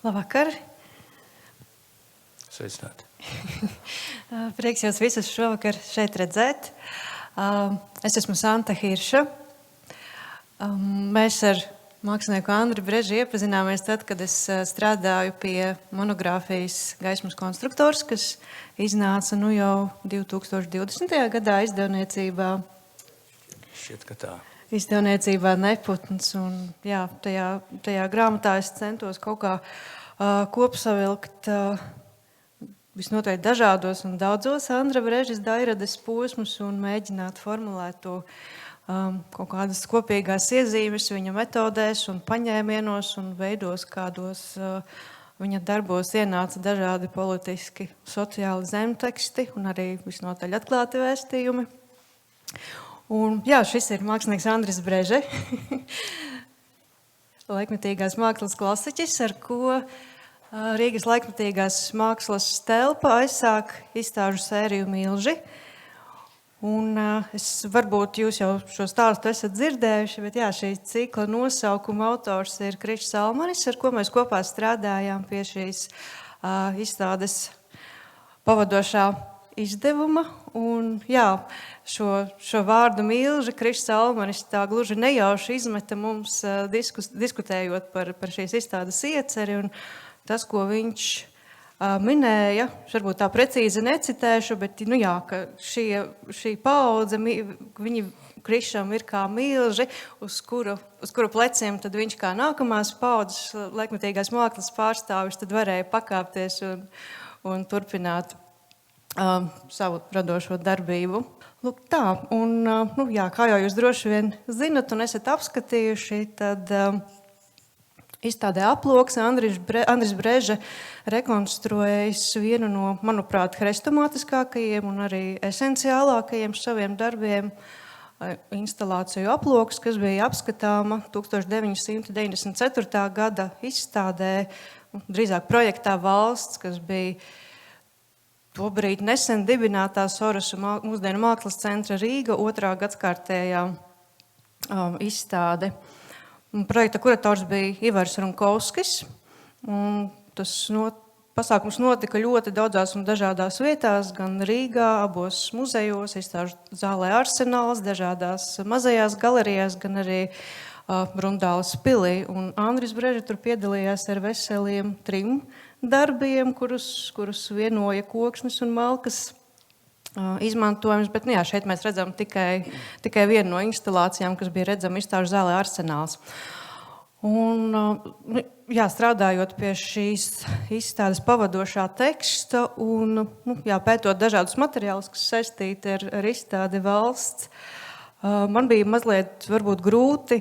Labvakar! Sveicināti! Prieks jūs visus šovakar šeit redzēt. Es esmu Santa Hirša. Mēs ar mākslinieku Andri Breži iepazināmies tad, kad es strādāju pie monogrāfijas Gaismas konstruktors, kas iznāca jau 2020. gadā izdevniecībā. Šķiet, ka tā. Izdevniecībā Neputns. Un, jā, tajā grāmatā es centos kaut kā kopsavilkt visnotaļ dažādos un daudzos Andra Brežas dairades posmus un mēģināt formulēt to kaut kādas kopīgās iezīmes viņa metodēs un paņēmienos un veidos, kādos viņa darbos ienāca dažādi politiski, sociāli zemteksti un arī visnotaļ atklāti vēstījumi. Un, jā, šis ir mākslinieks Andris Breže, laikmetīgās mākslas klasiķis, ar ko Rīgas laikmetīgās mākslas telpa aizsāk izstāžu sēriju Milži. Un varbūt jūs jau šo stāstu esat dzirdējuši, bet jā, šī cikla nosaukuma autors ir Krišs Salmanis, ar ko mēs kopā strādājām pie šīs izstādes pavadošā izdevuma. Un jā, šo vārdu Milži Krišs Salmanis tā gluži nejauši izmeta mums diskutējot par šīs izstādes ieceri. Un tas, ko viņš minēja, varbūt tā precīzi necitēšu, bet jā, ka šī paudze, viņi Krišam ir kā milži, uz kuru pleciem tad viņš kā nākamās paudzes laikmetīgās mākslas pārstāvis tad varēja pakāpties un turpināt savu radošo darbību. Lūk tā, un jā, kā jau jūs droši vien zinat un esat apskatījuši, tad izstādē Aploks Andris Breže rekonstruējis vienu no, manuprāt, hrestomātiskākajiem un arī esenciālākajiem saviem darbiem instalāciju Aploks, kas bija apskatāma 1994. gada izstādē, drīzāk projektā Valsts, kas bija tobrīd nesen dibinātā Sorosa mūsdienu mākslas centra Rīga 2. gadskārtējā izstāde. Projekta kurators bija Ivars Runkovskis. Tas pasākums notika ļoti daudzās un dažādās vietās, gan Rīgā, abos muzejos, izstāžu zālē Arsenāls, dažādās mazajās galerijās, gan arī Brundāles pilī. Un Andris Breže tur piedalījās ar veseliem 3 darbiem, kurus vienoja koksnes un malkas izmantojums, bet jā, šeit mēs redzam tikai vienu no instalācijām, kas bija redzama izstāžu zālē Arsenāls. Un, jā, strādājot pie šīs izstādes pavadošā teksta un jā, pētot dažādus materiālus, kas saistīti ar izstādi Valsts, man bija mazliet varbūt grūti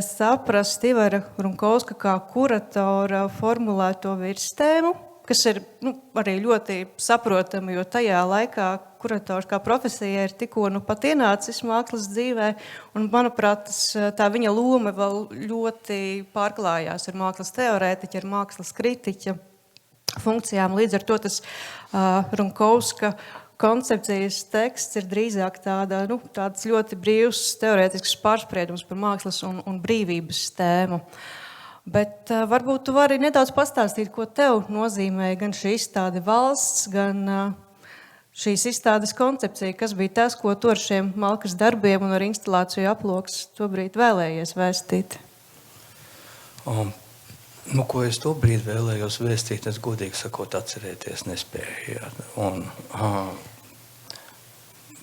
saprast Ivara Runkovska kā kuratora formulēto virstēmu, kas ir arī ļoti saprotami, jo tajā laikā kurators kā profesija ir tikko pat ienācis mākslas dzīvē, un, manuprāt, tā viņa loma vēl ļoti pārklājās ar mākslas teorētiķa, ar mākslas kritiķa funkcijām. Līdz ar to tas Runkovska koncepcijas teksts ir drīzāk tāds ļoti brīvs teorētisks pārspriedums par mākslas un brīvības tēmu. Bet varbūt tu vari nedaudz pastāstīt, ko tev nozīmē gan šī izstāde Valsts, gan šīs izstādes koncepcija, kas bija tas, ko tu ar šiem malkas darbiem un ar instalāciju Aploks tobrīd vēlējies vēstīt? Ko es tobrīd vēlējos vēstīt, es godīgi sakot atcerēties nespēju. Jā. Un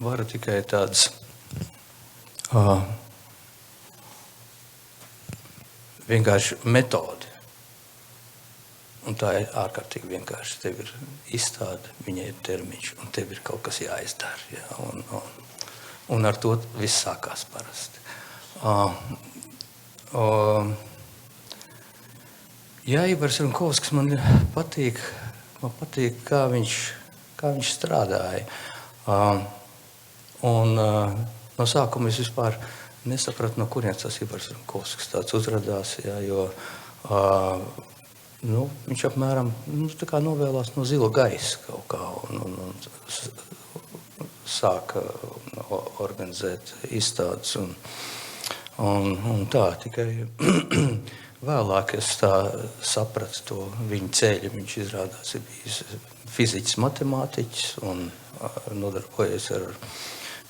varu tikai tāds vienkārši metodi. Un tā ir ārkārtīgi vienkārši. Tev ir izstāde, viņai ir termiņš, un tev ir kaut kas jāizdara. Jā. Un ar to viss sākās parasti. Jā, Ivars Runkovskis man patīk, kā viņš strādāja. No sākuma es vispār nesapratu, no kurienes tas Ivars Runkovskis tāds uzradās, jā, jo viņš apmēram tā kā novēlās no zila gaisa kaut kā un sāka organizēt izstādes un tā tikai vēlāk es tā sapratu to viņa ceļu. Viņš izrādās ir bijis fiziķis, matemātiķis un nodarbojies ar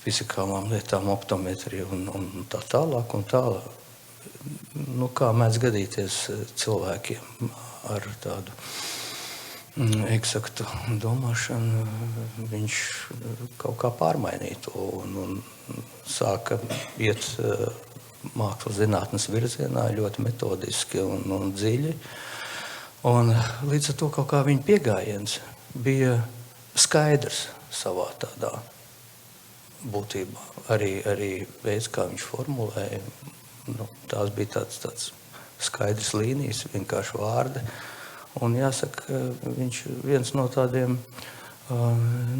fizikālām lietām, optometriju un tā tālāk un tālāk. Nu, kā mēdz gadīties cilvēkiem ar tādu eksaktu domāšanu, viņš kaut kā pārmainīja to un sāka iet mākslas zinātnes virzienā ļoti metodiski un dziļi. Un līdz ar to kaut kā viņa piegājiens bija skaidrs savā tādā būtībā. Arī veids, kā viņš formulēja, tās bija tāds skaidrs līnijas, vienkārši vārdi. Un jāsaka, viņš viens no tādiem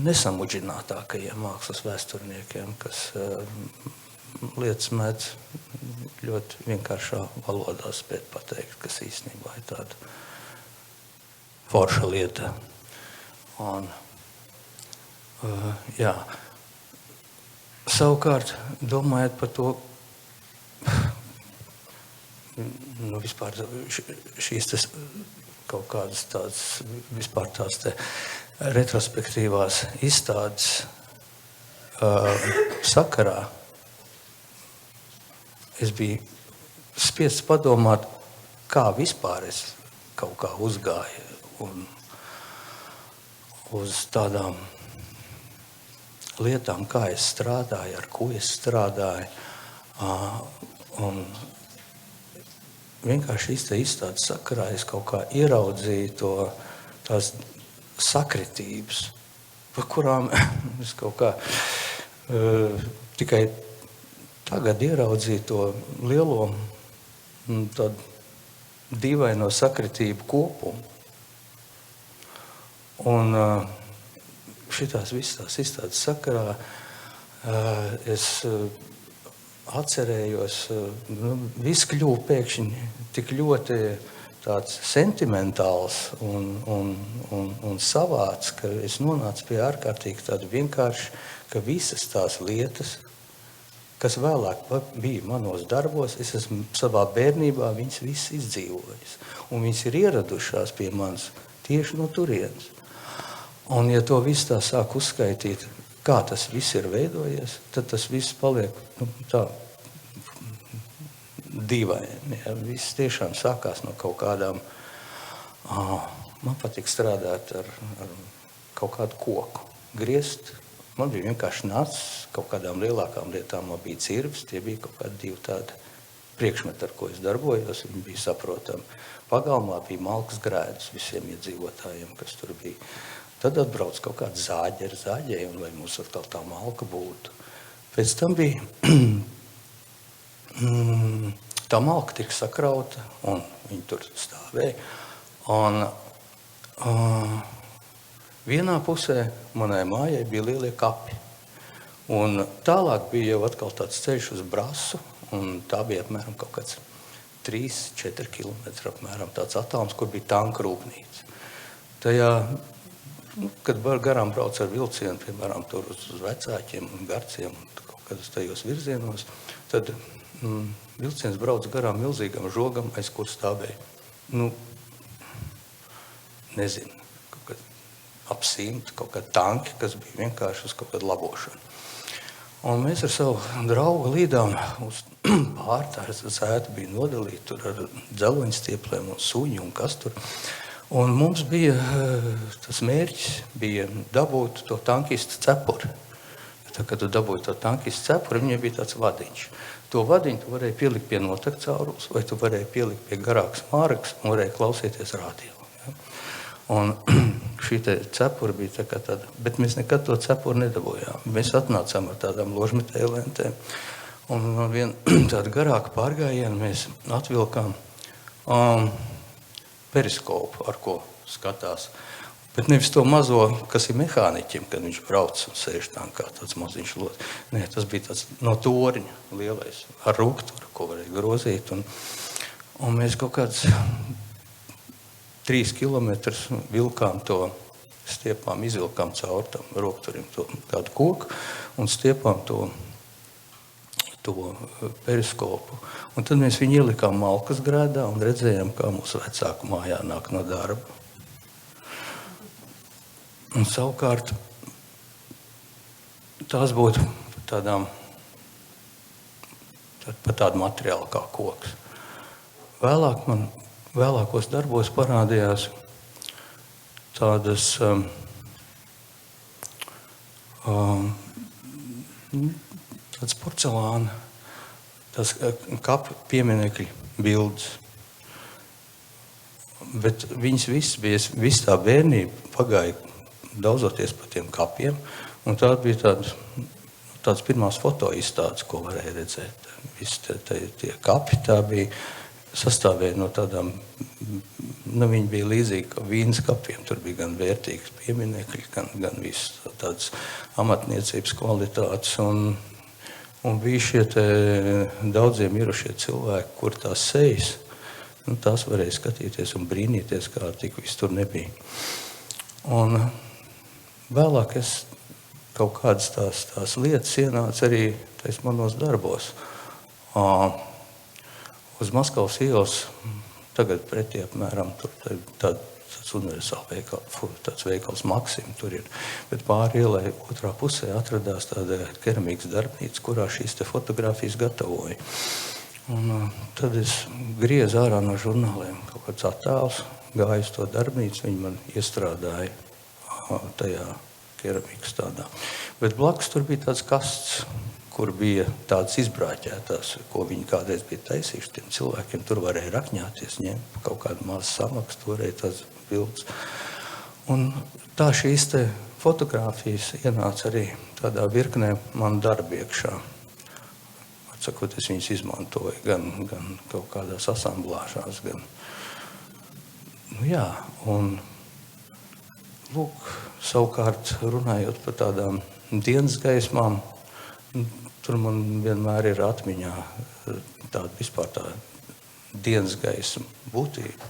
nesamudžinātākajiem mākslas vēsturniekiem, kas lietas mēdz ļoti vienkāršā valodā spēt pateikt, kas īstenībā ir tāda forša lieta. Un, jā. Savukārt, domājot par to, vispār šīs kaut kādas tādas, vispār tās retrospektīvās izstādes sakarā, es biju spiests padomāt, kā vispār es kaut kā uzgāju un uz tādām lietām, kā es strādāju, ar ko es strādāju. Un vienkārši izstādes sakarā es kaut kā ieraudzīju tās sakritības, par kurām es kaut kā tikai tagad ieraudzīju to lielo tādu dīvaino sakritību kopumu. Un šitās visas izstādes sakarā es atcerējos, viss kļuva pēkšņi tik ļoti tāds sentimentāls un savāds, ka es nonācu pie ārkārtīgi tādu vienkārši, ka visas tās lietas, kas vēlāk bija manos darbos, es esmu savā bērnībā viņas visas izdzīvojis. Un viņas ir ieradušās pie manis tieši no turienes. Un ja to visu tā sāk uzskaitīt, kā tas viss ir veidojies, tad tas viss paliek tā dīvaini. Ja? Viss tiešām sākās no kaut kādām, man patīk strādāt ar kaut kādu koku, griezt. Man bija vienkārši nācis kaut kādām lielākām lietām, man bija cirvis, tie bija kaut kādi divi tādi priekšmeti, ar ko es darbojos, viņi bija saprotami. Pagalmā bija malkas grēdus visiem iedzīvotājiem, kas tur bija. Tad atbrauc kaut kāda zāģēja, un lai mums atkal tā malka būtu. Pēc tam bija, tā malka tika sakrauta, un viņi tur stāvēja. Un vienā pusē manai mājai bija lielie kapi. Un tālāk bija jau atkal tāds ceļš uz Brasu, un tā bija apmēram kaut kāds 3-4 kilometri apmēram tāds attālums, kur bija tanka rūpnīca. Tajā, kad garām brauc ar vilcienu, piemēram, tur uz vecākiem un garciem un kaut kādos tajos virzienos, tad vilciens brauc garām milzīgam žogam, aiz kur stāvēja. Nezinu, kaut kādi ap 100, kaut kādi tanki, kas bija vienkārši uz kaut kādu labošanu. Un mēs ar savu draugu līdām uz pārtājas sēta bija nodalīta tur ar dzeloņstieplēm un suņu un kas tur. Un mums bija, tas mērķis bija dabūt to tankistu cepuri. Tā, kad tu dabūji to tankistu cepuri, viņai bija tāds vadiņš. To vadiņu tu varēji pielikt pie notekcaurules, vai tu varēji pielikt pie garākas mārgas un varēji klausīties radio. Ja? Un šī te cepura bija tā kā tāda, bet mēs nekad to cepuru nedabūjām. Mēs atnācām ar tādām ložmetēju lentēm. Un vien tādu garāku pārgājienu mēs atvilkām periskopu, ar ko skatās. Bet nevis to mazo, kas ir mehāniķim, kad viņš brauc un sēž tā kā tāds maziņš lods. Nē, tas bija tāds no toriņa lielais, ar rukturu, ko varēja grozīt. Un mēs kaut kāds 3 kilometrus vilkām to stiepām, izvilkām caur tam rokturim to kādu koku un stiepām to periskopu. Un tad mēs viņu ielikām Malkas grēdā un redzējām, kā mūsu vecāku mājā nāk no darba. Un savukārt tās būtu par tādu materiālu kā koks. Vēlākos darbos parādījās tādas tāds porcelāna, tās kapu pieminekļu bildes. Bet viņas viss tā bērnība pagāja daudzoties pa tiem kapiem, un tā bija tāds pirmās fotoizstādes, ko varēja redzēt. Visi tie kapi, tā bija sastāvēja no tādām, viņi bija līdzīgi kā vīnas kapiem, tur bija gan vērtīgas pieminekļi, gan viss tādas amatniecības kvalitātes, un bija šie daudzie mirušie cilvēki, kur tās sejas, tās varēja skatīties un brīnīties, kā tik viss tur nebija. Un vēlāk es kaut kādas tās lietas ienāca arī manos darbos. Uz Maskavas ielas, tagad pretī apmēram, tur tāds universāls veikals Maksim tur ir, bet pāri ielai otrā pusē atradās tāda keramikas darbnīca, kurā šīs te fotogrāfijas gatavoja. Un tad es griezu ārā no žurnāliem kaut kāds attēls, gāju uz to darbnīcu, viņi man iestrādāja tajā keramikas tādā. Bet blakus tur bija tāds kasts, kur bija tādas izbrāķētās, ko viņi kādreiz bija taisījuši tiem cilvēkiem. Tur varēja rakņāties, ņemt kaut kādu mazu samaksu, turēja tās bildes. Un tā šīs te fotogrāfijas ienāca arī tādā virknē man darba iekšā. Atsakot, es viņas izmantoju gan kaut kādās asamblāžās, gan. Jā, un lūk, savukārt runājot par tādām dienas gaismām, tur man vienmēr ir atmiņā tāda vispār tā dienas gaisma būtība.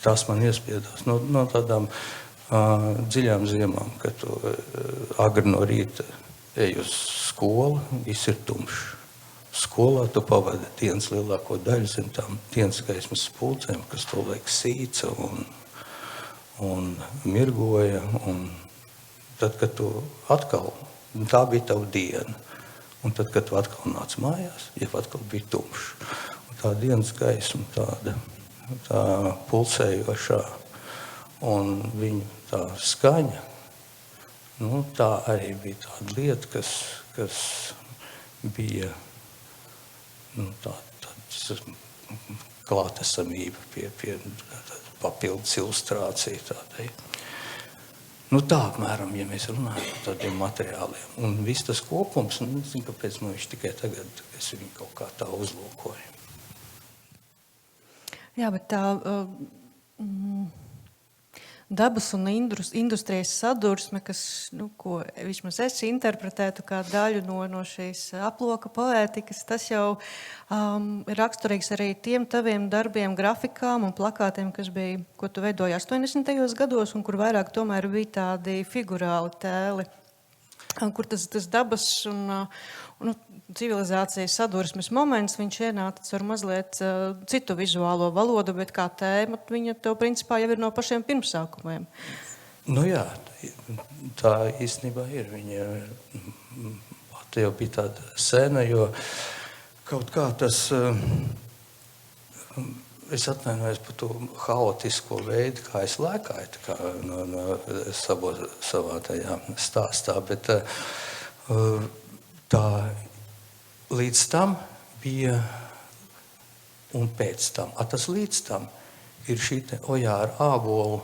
Tas man iespiedās no tādām dziļām ziemām, kad tu agri no rīta ej uz skolu, viss ir tumšs. Skolā tu pavadi dienas lielāko daļu zem tām dienas gaismas spulcēm, kas to liek sīca un mirgoja. Un tad, kad tu atkal, tā bija tava diena. Un tad, kad tu atkal nāc mājās, jau atkal bija tumšs. Un tā dienas gaisma tā pulsējošā un viņu tā skaņa, tā arī bija tāda lieta, kas bija tāda klātesamība pie papildus ilustrācija tādai. Tā apmēram, ja mēs runājam par tādiem materiāliem. Un viss tas kopums, nezinu, kāpēc man viņš tikai tagad, es viņu kaut kā tā uzlūkoju. Jā, bet tā dabas un industrijas sadursme, kas, ko vismaz es interpretētu kā daļu no šīs aploka poētikas, tas jau ir raksturīgs arī tiem taviem darbiem, grafikām un plakātiem, ko tu veidoji 80. gados, un kur vairāk tomēr bija tādi figurāli tēli, kur tas dabas un civilizācijas sadursmes moments, viņš ienāca ar mazliet citu vizuālo valodu, bet kā tēma viņa tev principā jau ir no pašiem pirmsākumiem. Jā, tā īstenībā ir. Viņa pati jau bija tāda sena, jo kaut kā tas, es atvainojos par to haotisko veidu, kā es lēkāju savā tajā stāstā, bet tā līdz tam bija un pēc tam. Tas līdz tam ir šī te Ojāra ābolu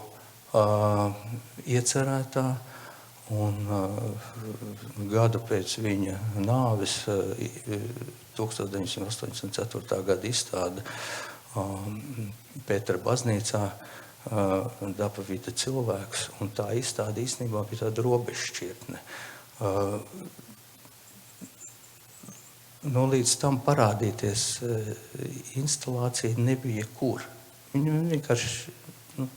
iecerētā un gadu pēc viņa nāves 1984. Gada izstāde Pētera baznīcā Daba vida cilvēks, un tā izstāde īstenībā bija tāda robežšķirtne. Līdz tam parādīties instalācija nebija kur. Viņa vienkārši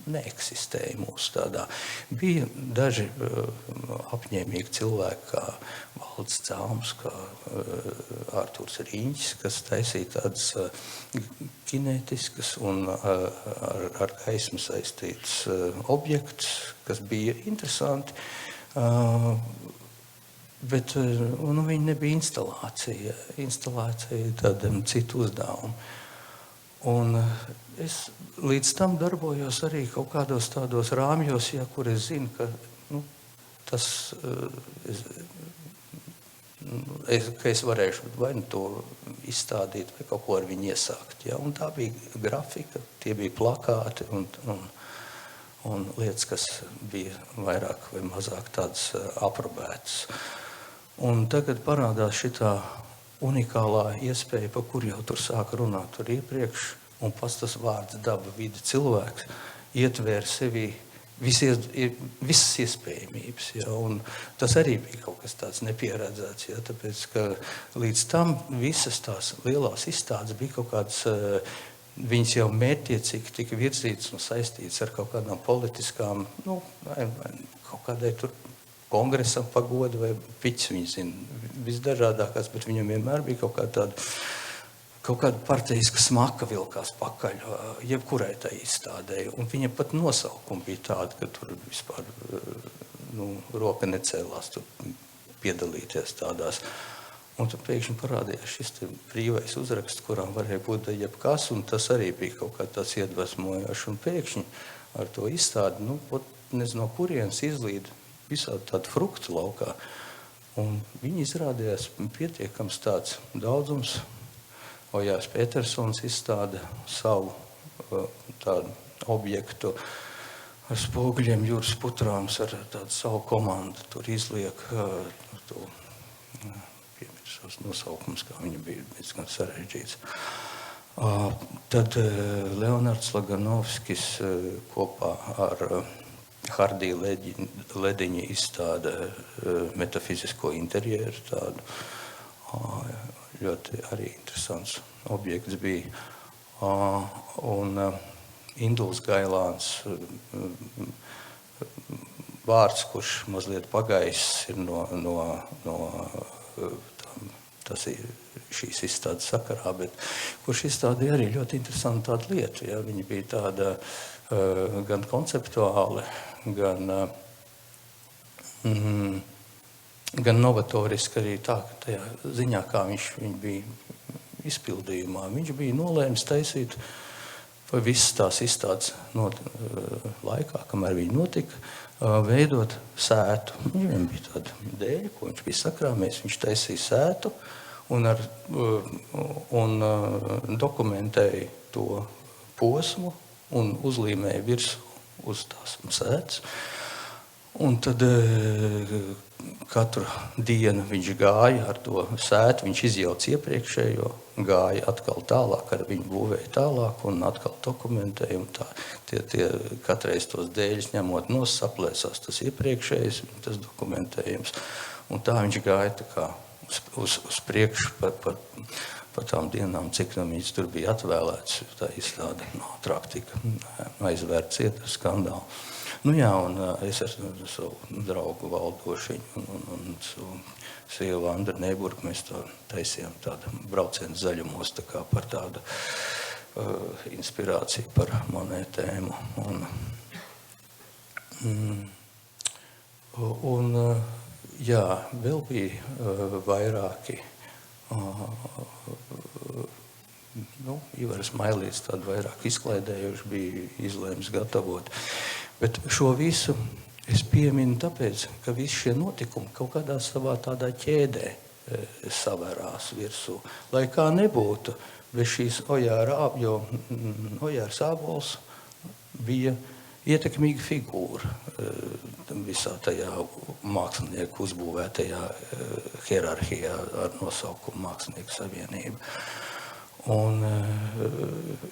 neeksistēja mūsu tādā. Bija daži apņēmīgi cilvēki, kā Valds Celms, kā Ārturs Riņķis, kas taisīja tādas kinētiskas un ar gaismu saistītas objektus, kas bija interesanti, bet viņi nebija instalācija tādam citu uzdevumu. Un es līdz tam darbojos arī kaut kādos tādos rāmjos, kur es zinu, ka ka es varēšu vai to izstādīt, vai kaut ko ar viņu iesākt. Ja? Un tā bija grafika, tie bija plakāti un lietas, kas bija vairāk vai mazāk tādas aprobētas. Un tagad parādās šitā unikālā iespēja, pa kur jau tur sāka runāt tur iepriekš, un pats tas vārds daba, vide, cilvēks ietvēra sevī visas iespējamības. Ja, un tas arī bija kaut kas tāds nepieredzēts, ja, tāpēc, ka līdz tam visas tās lielās izstādes bija kaut kādas, viņas jau mērķiecīgi tika virzītas un saistītas ar kaut kādām politiskām, vai kaut kādai tur kongresam pagodu vai piķis, viņi zina, visdažādākās, bet viņam vienmēr bija kaut kāda parteiska smaka vilkās pakaļ, jebkurai tai izstādēji. Un viņa pat nosaukuma bija tāda, ka tur vispār roka necēlās tur piedalīties tādās. Un tad pēkšņi parādījās šis brīvais uzraksts, kurām varēja būt jebkas, un tas arī bija kaut kā tāds iedvesmojošs. Un pēkšņi ar to izstādi, nezinu, no kurienes izlīd visādi tādu fruktu laukā. Un viņi izrādījās pietiekams tāds daudzums. Ojārs Petersons izstāda savu tādu objektu ar spoguļiem, jūras putrāms, ar tādu savu komandu. Tur izliek to piemirsos nosaukums, kā viņa bija diezgan sarežģīts. Tad Leonards Laganovskis kopā ar Hardī Lediņa izstāda metafizisko interjeru tādu. Ļoti arī interesants objekts bija. Un Induls Gailāns vārds, kurš mazliet pagaiss ir tas ir šīs izstādes sakarā, bet kurš izstādīja arī ļoti interesantu tādu lietu. Ja? Viņa bija tāda gan konceptuāli, gan novatoriski arī tā, ka tajā ziņā, kā viņš bija izpildījumā. Viņš bija nolēmis taisīt vai visas tās izstādes laikā, kamēr viņi notika, veidot sētu. Viņam bija tāda dēļa, ko viņš bija sakrāmies, viņš taisīja sētu un dokumentēja to posmu un uzlīmēja virsū uz tās sētas. Un tad katru dienu viņš gāja ar to sētu, viņš izjauca iepriekšējo, gāja atkal tālāk, ar viņu būvēja tālāk un atkal dokumentēja. Un tā, tie katreiz tos dēļus ņemot saplēsās tas iepriekšējais, tas dokumentējums. Un tā viņš gāja tā kā uz priekšu par tām dienām, cik viņas tur bija atvēlēts. Tā izstāde ātrāk tika aizvērts iet ar skandālu. Jā, un es ar savu draugu Valdošiņu un savu sievu Andru Neiburgu mēs to taisījām tādu braucienu zaļumos tā kā par tādu inspirāciju par Monet tēmu. Un jā, vēl bija vairāki Ivars Mailīts tādu vairāk izklaidējuši bija izlēmis gatavot. Bet šo visu es pieminu tāpēc, ka visi šie notikumi kaut kādā savā tādā ķēdē savērās virsū. Lai kā nebūtu, bez šīs Ojāra, jo Ojārs Ābols bija ietekmīga figūra visā tajā mākslinieku uzbūvētajā hierarhijā ar nosaukumu Mākslinieku savienība. Un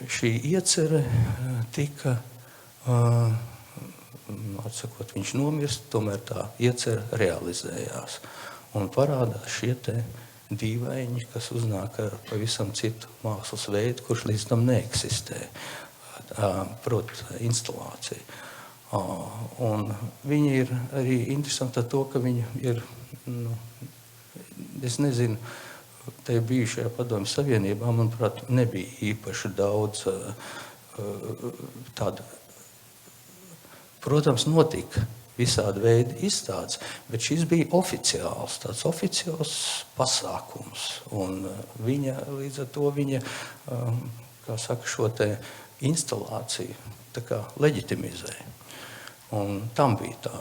šī iecere tika atsakot, viņš nomirst, tomēr tā iecer realizējās. Un parādās šie te dīvaini, kas uznāk ar pavisam citu mākslas veidu, kurš līdz tam neeksistē. proti instalācija. Un viņi ir arī interesanti ar to, ka viņi ir, es nezinu, te bijušajā Padomju Savienībā, manuprāt, nebija īpaši daudz tādu. Protams, notika visādi veidi izstādes, bet šis bija oficiāls, tāds oficiāls pasākums. Un viņa, līdz ar to viņa, kā saka, šo te instalāciju tā kā leģitimizēja. Un tam bija tā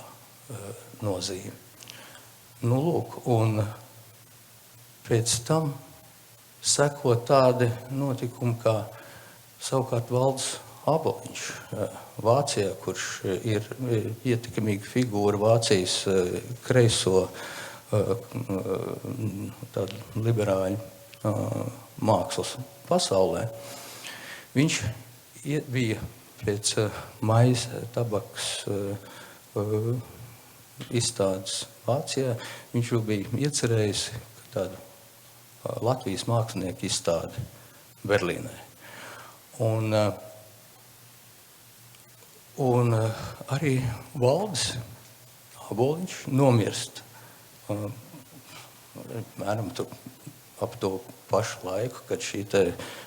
nozīme. Nu, lūk, un pēc tam seko tādi notikumi, kā savukārt Valds Āboliņš Vācijā, kurš ir ietekmīga figūra Vācijas kreiso tādu liberāļu mākslas pasaulē. Viņš bija pēc Maijas tabakas izstādes Vācijā. Viņš jau bija iecerējis tādu Latvijas mākslinieku izstādi Berlīnē. Un arī Valdis Āboliņš nomirst mēram ap to pašu laiku, kad šī te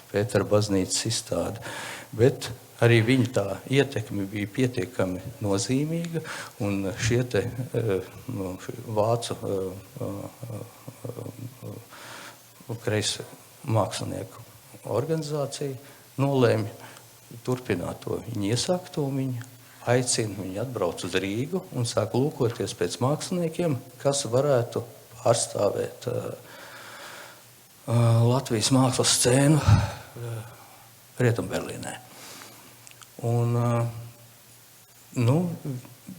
Pētera baznīcas izstāde. Bet arī viņa tā ietekme bija pietiekami nozīmīga, un šie te vācu kreisa mākslinieku organizācija nolēma turpināt to viņa iesākto, viņa aicina, viņa atbrauc uz Rīgu un sāk lūkoties pēc māksliniekiem, kas varētu pārstāvēt Latvijas mākslas scēnu Rietumberlīnē. Un,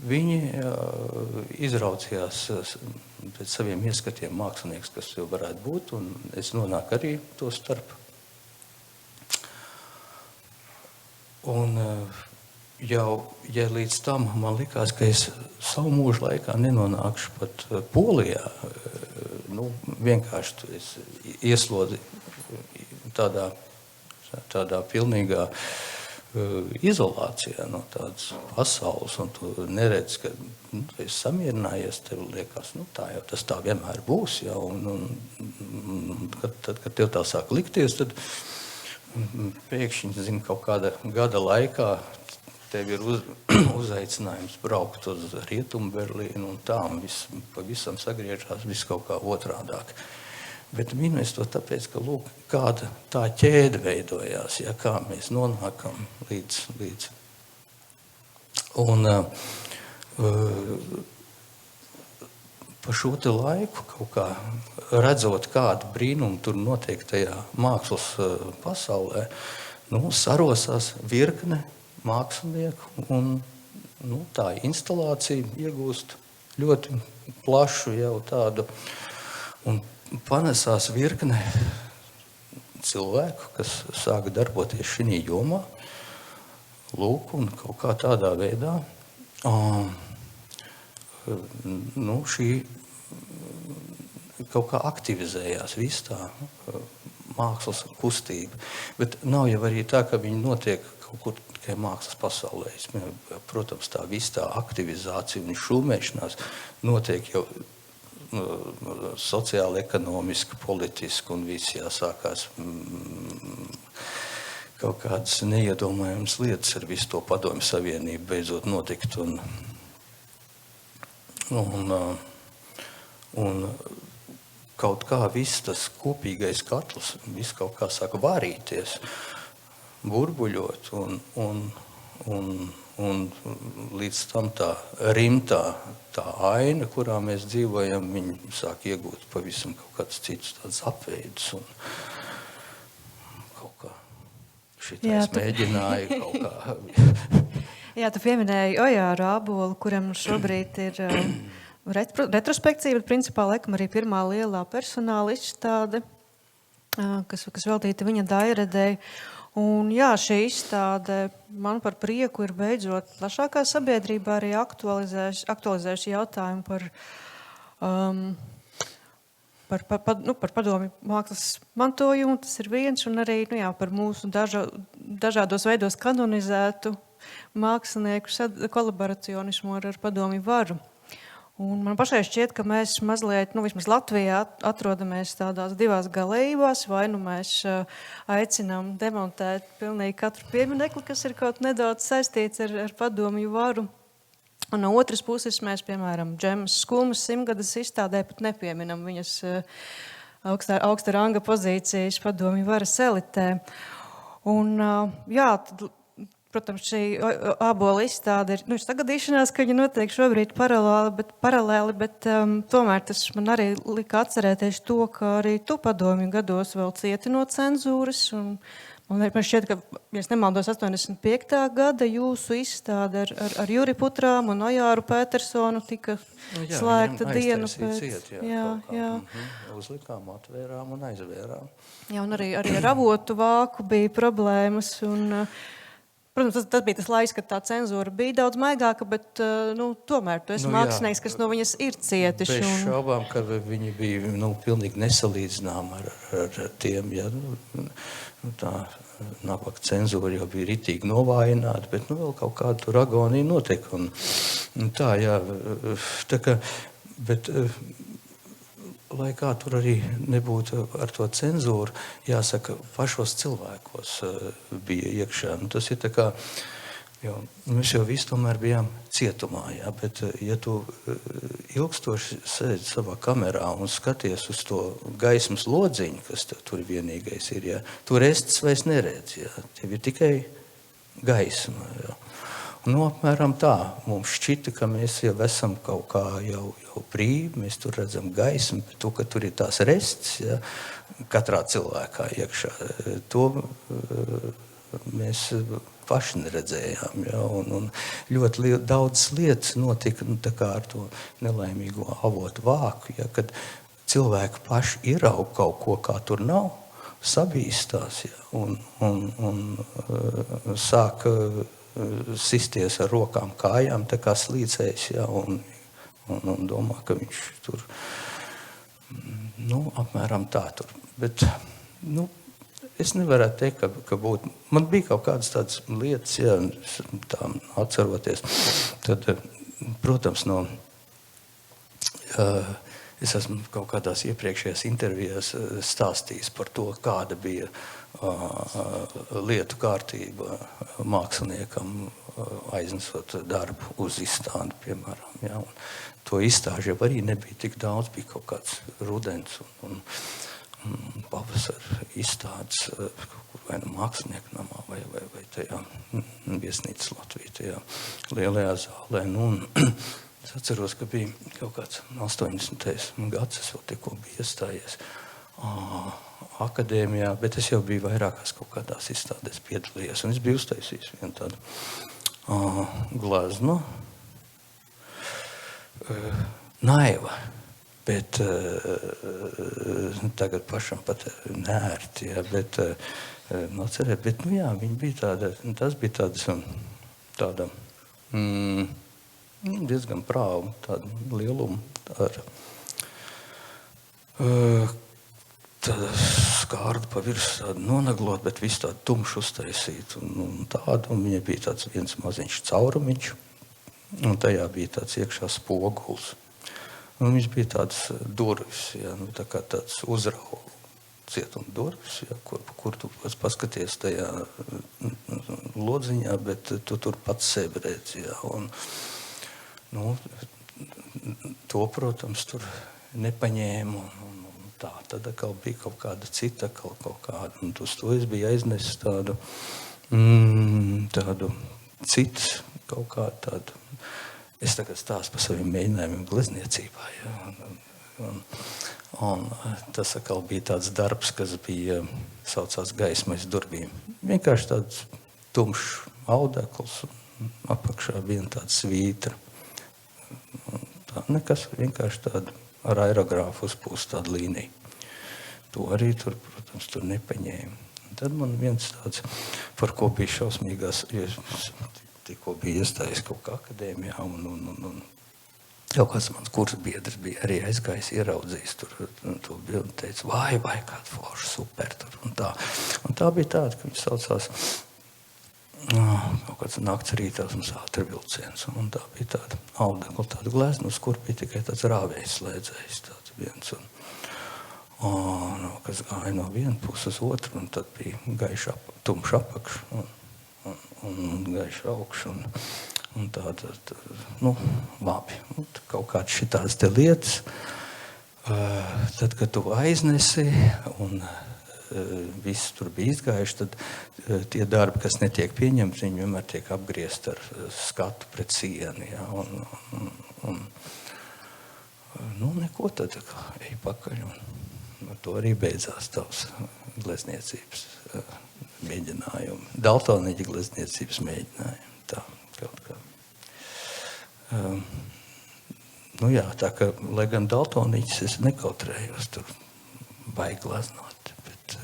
viņi izraudzījās pēc saviem ieskatiem mākslinieks, kas jau varētu būt, un es nonāku arī to starp. Un jau, ja līdz tam man likās, ka es savu mūžu laikā nenonākšu pat Polijā, vienkārši es ieslodzi tādā pilnīgā izolācijā no tādas pasaules, un tu neredz, ka tu esi samierinājies, tev liekas, tā jau tas tā vienmēr būs, ja, un kad tev tā sāk likties, tad pēkšņi, kaut kāda gada laikā tev ir uzaicinājums braukt uz Rietumberlīnu, un tā, un pavisam sagriežās, viss kaut kā otrādāk. Bet minu es to tāpēc, ka, lūk, kāda tā ķēde veidojās, ja, kā mēs nonākam līdz. Un pa šo te laiku, kaut kā redzot, kādu brīnumu tur notiek tajā mākslas pasaulē, sarosās virkne mākslinieku, un tā instalācija iegūst ļoti plašu jau tādu, un panesās virkne cilvēku, kas sāka darboties šī jomā, lūk, un kaut kā tādā veidā, šī kaut kā aktivizējās viss tā mākslas kustība. Bet nav jau arī tā, ka viņi notiek kaut kur tikai mākslas pasaulē. Protams, tā viss tā aktivizācija un šūmēšanās notiek jau sociāli, ekonomiski, politiski, un viss jāsākās kaut kādas neiedomājamas lietas ar visu to Padomju Savienību beidzot notikt. Un kaut kā viss tas kopīgais katls, viss kaut kā sāk vārīties, burbuļot, un līdz tam tā rimtā, tā aina, kurā mēs dzīvojam, viņi sāk iegūt pavisam kaut kāds cits tāds apveidus, un kaut kā šitais mēģināja kaut kā. Jā, tu pieminēji Ojāru Ābolu, kuram šobrīd ir retrospekcija, bet principā laikam arī pirmā lielā personāla izstāde, kas veltīta viņa Dairedei. Un jā, šī izstāde man par prieku ir beidzot plašākā sabiedrībā arī aktualizējuši jautājumu par par padomju mākslas mantojumu, tas ir viens, un arī par mūsu dažādos veidos kanonizētu mākslinieku kolaboracionismu ar padomju varu. Un man pašai šķiet, ka mēs mazliet, vismaz Latvijā, atrodamies tādās divās galējībās, vai mēs aicinām demontēt pilnīgi katru pieminekli, kas ir kaut nedaudz saistīts ar padomju varu. Un no otras puses mēs, piemēram, Džemas Skulmas 100-gadas izstādē pat nepieminam viņas augsta ranga pozīcijas padomju varas elitē. Un protams, šī ābola izstāde ir sagadīšanās, ka viņa notiek šobrīd paralēli, bet tomēr tas man arī lika atcerēties to, ka arī tu padomju gados vēl cieti no cenzūras. Un man šķiet, ka, ja es nemaldos, 85. gada jūsu izstāde ar Juri Putrām un Ojāru Pētersonu tika slēgta dienu pēc. Jā. Uzlikām, atvērām un aizvērām. Jā, un arī ar avotu vāku bija problēmas. Un, protams, tas bija tas laiks, kad tā cenzūra bija daudz maigāka, bet tomēr tu esi mākslinieks, kas no viņas ir cietis. Bez šaubām, ka viņi bija pilnīgi nesalīdzināmi ar tiem. Ja, tā nabaga cenzūra jau bija ritīgi novājināta, bet vēl kaut kāda tur agonija notika. Un tā, jā. Tā kā, bet, lai kā tur arī nebūtu ar to cenzūru, jāsaka, pašos cilvēkos bija iekšā. Tas ir tā kā, mēs jau visi tomēr bijām cietumā, jā, bet ja tu ilgstoši sēdi savā kamerā un skaties uz to gaismas lodziņu, kas tur vienīgais ir, jā, tu restes vairs neredz, jā, tev ir tikai gaisma, jā. Apmēram tā. Mums šķita, ka mēs jau esam kaut kā jau brīvi, mēs tur redzam gaismu, bet to, ka tur ir tās restes, ja, katrā cilvēkā iekšā, to mēs paši neredzējām. Ja, un ļoti daudz lietas notika tā kā ar to nelaimīgo avotu vāku, ja, kad cilvēki paši ierauga kaut ko, kā tur nav, sabīstās, ja, un sāk sisties ar rokām, kājām, tā kā slīcējs, ja, un domā, ka viņš tur, apmēram tā tur. Bet, es nevarētu teikt, ka būtu, man bija kaut kādas tādas lietas, ja, tā atceroties, tad, protams, es esmu kaut kādās iepriekšējās intervijās stāstījis par to, kāda bija lietu kārtība māksliniekam aiznesot darbu uz izstādi, piemēram. Ja, un to izstāžu jau arī nebija tik daudz, bija kaut kāds rudens un pavasara izstādes vai mākslinieku namā vai tajā viesnīcas Latvijā, tajā lielajā zālē. Es atceros, ka bija kaut kāds 80. gads, es vēl tikko biju iestājies akadēmijā, bet es jau biju vairākās kaut kādās izstādēs piedalījies. Un es biju uztaisījis vienu tādu glaznu, naiva, bet tagad pašam pat nērti, ja, bet cerēt, bet, jā, viņi bija tāda, tas bija tāda diezgan prāva, tāda lieluma, tāda skārda pa virs, tāda nonaglot, bet visu tādu tumšu uztaisīt, un viņa bija tāds viens maziņš caurumiņš, un tajā bija tāds iekšā spoguls. Un viņš bija tāds durvis, ja, tā kā tāds uzraugu cietuma durvis, ja, kur tu paskaties tajā lodziņā, bet tu tur pats sevi redzi, ja, un to, protams, tur nepaņēmu, un tā, tad atkal bija kaut kāda cita, kaut kāda, un uz to es biju aiznesis tādu citu, kaut kādu tādu, es tagad stāstu par saviem mēģinājumiem glezniecībā, ja, un tas atkal bija tāds darbs, kas bija, saucās gaismais durvīm. Vienkārši tāds tumšs audekls, un apakšā viena tāda svītra. Tā, nekas, vienkārši tāda ar aerogrāfu uzpūst tādu līniju. To arī tur, protams, tur nepaņēma. Un tad man viens tāds, par ko bija šausmīgās, tikko bija iestājies kaut kā akadēmijā, un Jau kāds mans kursa biedrs bija arī aizgājis, ieraudzījis tur to bildi un teica, vai, kāda forša, super tur un tā. Un tā bija tāda, ka viņi saucās kaut kāds nakts rītās un ātrvilciens. Un tā bija tāda audekla, tāda glezna, uz kur bija tikai tāds rāvējs slēdzējs tāds viens. Kas gāja no viena puses uz otru, un tad bija gaiša tumšs apakš un gaiša augš. Un tāda, labi, kaut kāds šitās te lietas. Tad, kad tu aiznesi un viss tur bija izgājuši, tad tie darbi, kas netiek pieņemti, viņi vienmēr tiek apgriezt ar skatu pret sieni. Ja? Neko tad ej pakaļ. Un ar to arī beidzās tavs glezniecības mēģinājumi. Daltoniķa glezniecības mēģinājumi. Tā, kaut kā. Tā ka, lai gan daltoniķis es nekautrējos tur baigi glaznot, bet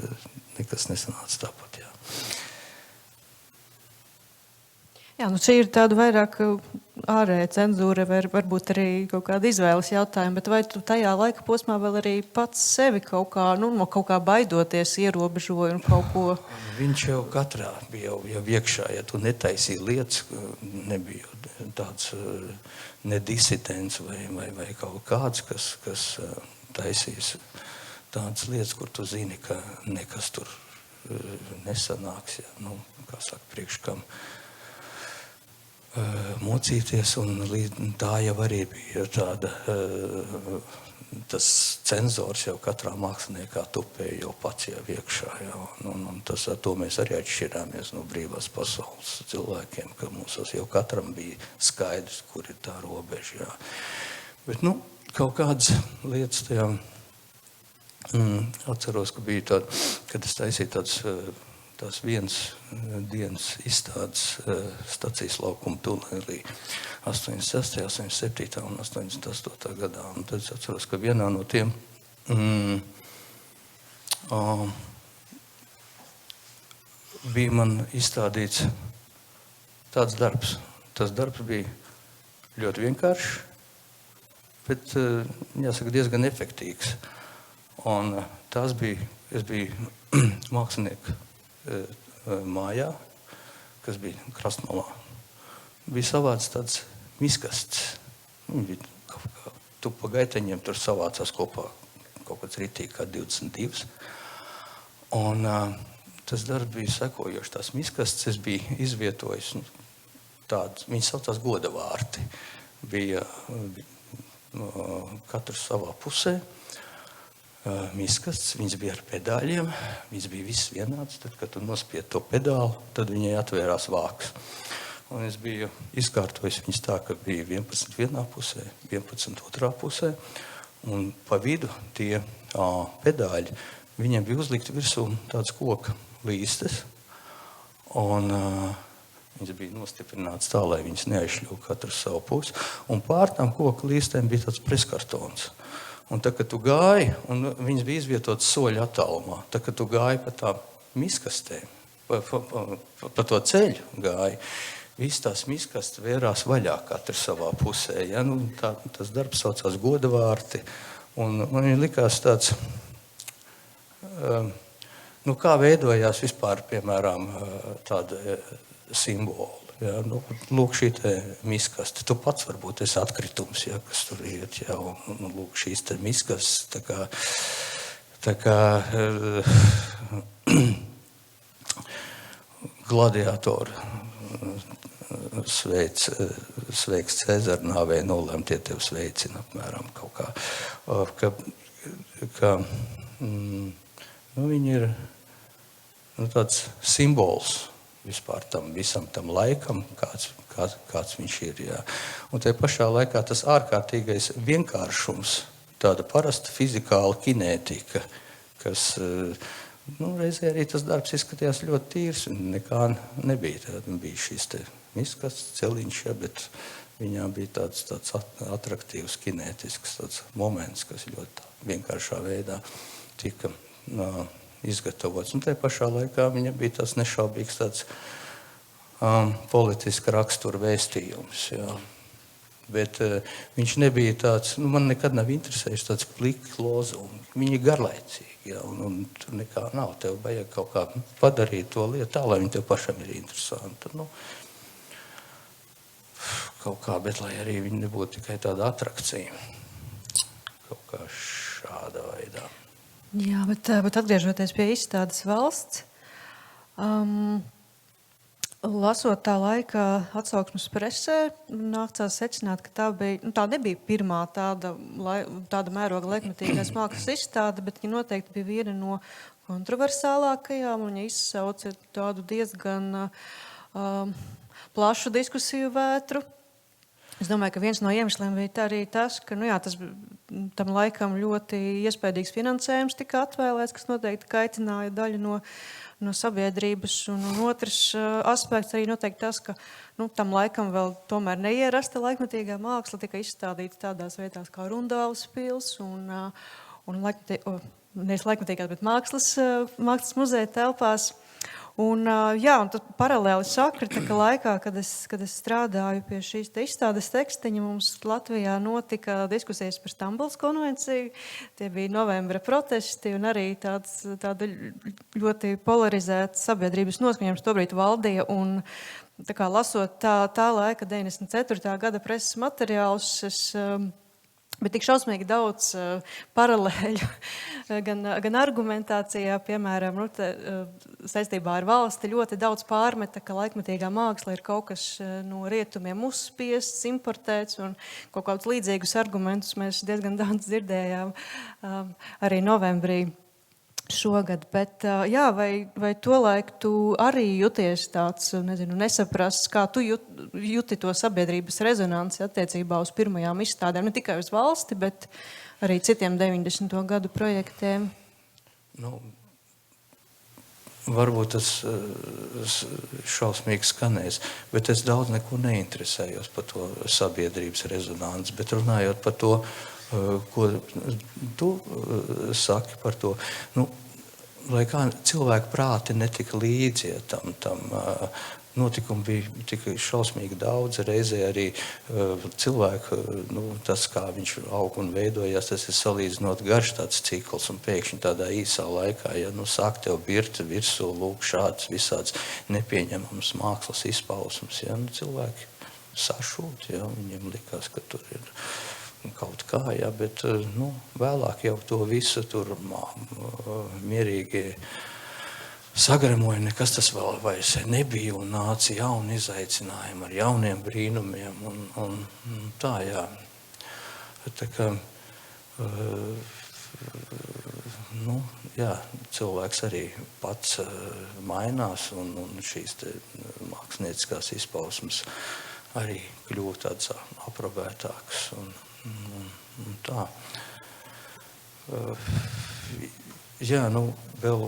nekas nesanāca tāpat, jā. Jā, šī ir tāda vairāk ārēja cenzūra, varbūt arī kaut kāda izvēles jautājuma, bet vai tu tajā laika posmā vēl arī pats sevi kaut kā baidoties ierobežoji un kaut ko? Viņš jau katrā bija jau iekšā, ja tu netaisīji lietas, nebija tāds nedisidents vai kaut kāds, kas taisīs tādas lietas, kur tu zini, ka nekas tur nesanāks, ja, kā saka, priekškam mocīties, un tā jau arī bija tāda, tas cenzors jau katrā māksliniekā tupēja jau pats jau iekšā, ja, un tas ar to mēs arī atšķirāmies no brīvās pasaules cilvēkiem, ka mūsos jau katram bija skaidrs, kur ir tā robeža, jā. Bet, kaut kādas lietas tajā, atceros, ka bija tāda, kad es taisīju tās vienas dienas izstādes stacijas laukuma tunelī 86., 87. un 88. gadā. Un tad es atceros, ka vienā no tiem bija man izstādīts tāds darbs. Tas darbs bija ļoti vienkāršs, bet, jāsaka, diezgan efektīvs. Un es biju mākslinieku mājā, kas bija Krastmalā. Bija savāds tāds miskasts. Viņi bija kaut kā tupa gaiteņiem, tur savācās kopā kaut kāds ritīgi kā 22. Un tas darbs bija sekojoši. Tās miskasts es biju izvietojis tāds, viņi saucās godavārti. Bija katrs savā pusē. Miskasts, viņas bija ar pedāļiem, viņas bija viss vienāds, tad, kad tu nospied to pedālu, tad viņai atvērās vāks. Un es biju izkārtojis viņas tā, ka bija 11 vienā pusē, 11 otrā pusē, un pa vidu tie pedāļi, viņiem bija uzlikti virsū tāds koka līstes, un viņas bija nostiprināts tā, lai viņas neaizšļūk katru savu pusi, un pār tām koka līstēm bija tāds preskartons. Un tā, kad tu gāji, un viņas bija izvietotas soļa attālumā, tā, kad tu gāji pa tām miskastēm, pa to ceļu gāji, viss tās miskastes vērās vaļā katra savā pusē. Ja? Tas darbs saucās godavārti, un man viņa likās tāds, kā veidojās vispār, piemēram, tāda simbola. Ja, lūk šī te miskaste. Tu pats varbūt esi atkritums, ja, kas tur iet. Ja, un lūk šīs te miskastes, tā kā gladiatori sveiks Cēzara nāvē nolēm, tie tev sveicina apmēram kaut kā. Viņi ir tāds simbols vispār visam tam laikam, kāds viņš ir. Jā. Un tajā pašā laikā tas ārkārtīgais vienkāršums, tāda parasta fizikāla kinētika, kas, reizē arī tas darbs izskatījās ļoti tīrs, un nekā nebija. Tāda bija šīs te miskasts, celiņš, ja, bet viņā bija tāds atraktīvs kinētisks tāds moments, kas ļoti vienkāršā veidā tika izgatavots. Un tajā pašā laikā viņam bija tāds nešaubīgs tāds politiska rakstura vēstījums. Jā. bet viņš nebija tāds, man nekad nav interesējuši tāds pliki lozungi. Viņi ir garlaicīgi, un tur nekā nav. Tev vajag kaut kā padarīt to lietu tā, lai viņi tev pašam ir interesanti. Kaut kā, bet lai arī viņi nebūtu tikai tāda atrakcija. Kaut kā šādā veidā. Jā, bet atgriežoties pie izstādes valsts, lasot tā laika atsauksmes presē, nācās secināt, ka tā nebija pirmā tāda mēroga laikmetīgās mākslas izstāde, bet viņa noteikti bija viena no kontroversālākajām, un viņa izsauca tādu diezgan plašu diskusiju vētru. Es domāju, ka viens no iemesliem bija arī tas, ka tam laikam ļoti iespējīgs finansējums tika atvēlēts, kas noteikti kaitināja daļu no sabiedrības. Un otrs aspekts arī noteikti tas, ka tam laikam vēl tomēr neierasta laikmetīgā māksla tika izstādīta tādās vietās kā Rundāles pils un nevis laikmetīgās, bet mākslas muzeja telpās. Un tad paralēli sakrita, ka laikā, kad es strādāju pie šīs izstādes tekstiņa, mums Latvijā notika diskusijas par Stambulas konvenciju. Tie bija novembra protesti un arī tāda ļoti polarizēta sabiedrības noskaņojums tobrīd valdīja. Un tā kā lasot tā laika 94. gada preses materiālus, bet tik šausmīgi daudz paralēļu gan argumentācijā, piemēram, saistībā ar valsti ļoti daudz pārmeta, ka laikmetīgā māksla ir kaut kas no rietumiem uzspiests, importēts, un kaut kādus līdzīgus argumentus mēs diezgan daudz dzirdējām arī novembrī šogad. Bet vai tolaik tu arī juties tāds, nesaprasts, kā tu juti to sabiedrības rezonanci attiecībā uz pirmajām izstādēm, ne tikai uz valsti, bet arī citiem 90. gadu projektiem? Varbūt tas šausmīgi skanēs, bet es daudz neko neinteresējos par to sabiedrības rezonanci, bet runājot par to, ko tu saki par to, lai kā cilvēku prāti netika līdzi tam notikumi bija tik šausmīgi daudz, reizē arī cilvēku, tas, kā viņš aug un veidojās, tas ir salīdzinot garš tāds cikls, un pēkšņi tādā īsā laikā, sāk tev birt virsū, lūk, šāds visāds nepieņemams mākslas izpausums, cilvēki sašūt, viņiem likās, ka tur ir kaut kā, bet vēlāk jau to visu tur mierīgi sagremoja, nekas tas vēl vairs nebija un nāca jauni izaicinājumi ar jauniem brīnumiem un tā, jā. Tā kā, cilvēks arī pats mainās un šīs te mākslinieckās izpausmes arī kļūt tāds aprobētāks un tā. Vēl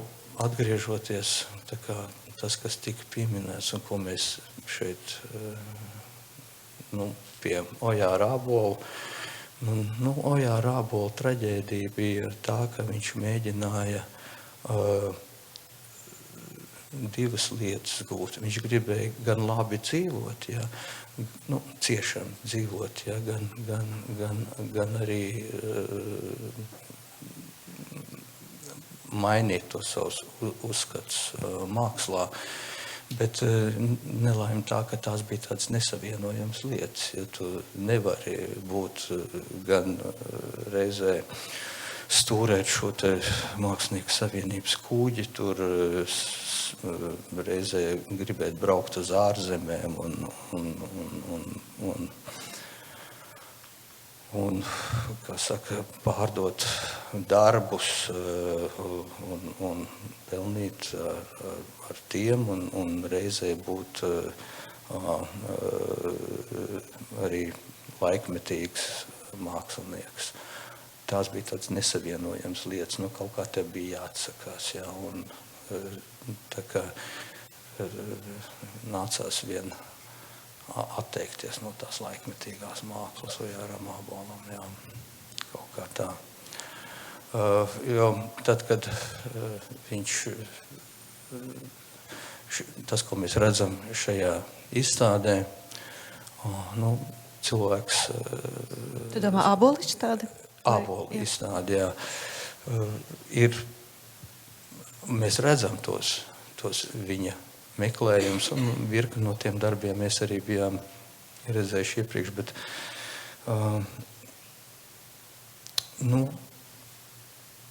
atgriežoties, tā kā tas, kas tika pieminēts un ko mēs šeit pie Ojāra Ābola. Ojāra Ābola traģēdija bija tā, ka viņš mēģināja divas lietas gūt. Viņš gribēja gan labi dzīvot, ciešam dzīvot, gan arī mainīt to savus uzskats mākslā. Bet nelaime tā, ka tās bija tādas nesavienojams lietas. Ja tu nevari būt gan reizē stūrēt šo te mākslinieku savienības kūģi, tur reizē gribēt braukt uz ārzemēm un kā saka, pārdot darbus un pelnīt ar tiem un reizē būt arī laikmetīgs mākslinieks. Tās bija tādas nesavienojams lietas, kaut kā te bija jāatsakās, un tā kā nācās vien atteikties no tās laikmetīgās mākslas Ojāram Ābolam, kaut kā tā. Jo tad, kad viņš, tas, ko mēs redzam šajā izstādē, cilvēks... Tu domā ābolu izstādi? Ābolu izstādi, jā. Mēs redzam tos viņa meklējums, un virkni no tiem darbiem mēs arī bijām redzējuši iepriekš, bet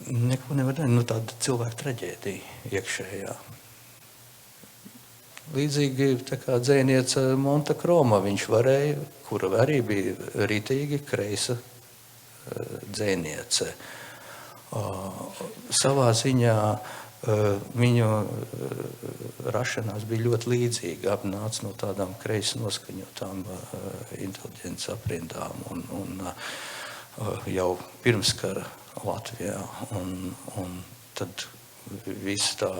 neko nevar darīt, tāda cilvēka traģēdija iekšējā. Līdzīgi tā kā dzēniece Monta Kroma, viņš varēja, kura arī bija ritīgi kreisa dzēniece. Savā ziņā viņu rašanās bija ļoti līdzīga, apnāca no tādām kreisi noskaņotām inteliģences aprindām un jau pirmskara Latvijā. Un tad viss tā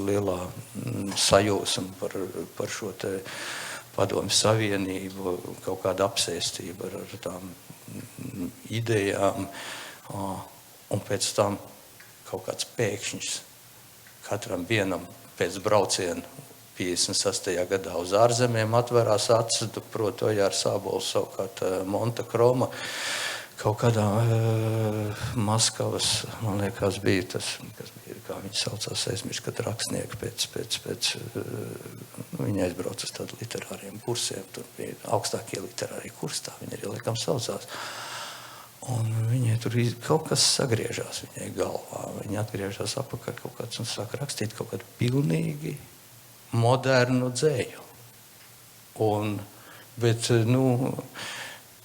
lielā sajūsma par šo te Padomju Savienību, kaut kāda apsēstība ar tām idejām, un pēc tam kaut kāds pēkšņs katram vienam pēc brauciena 56. gadā uz ārzemēm atverās acis, proti Ojārs Ābols, savukārt Monta Kroma, kaut kādā Maskavas, man liekas, bija tas, kas bija, kā viņi saucās, aizmirst, kad rakstnieki pēc viņi aizbrauc uz tādu literāriem kursiem, tur bija augstākie literārie kursi, tā viņi arī laikam saucās. Un viņai tur kaut kas sagriežās viņai galvā. Viņa atgriežās apakaļ kaut kāds un sāk rakstīt kaut kādu pilnīgi modernu dzēju. Bet,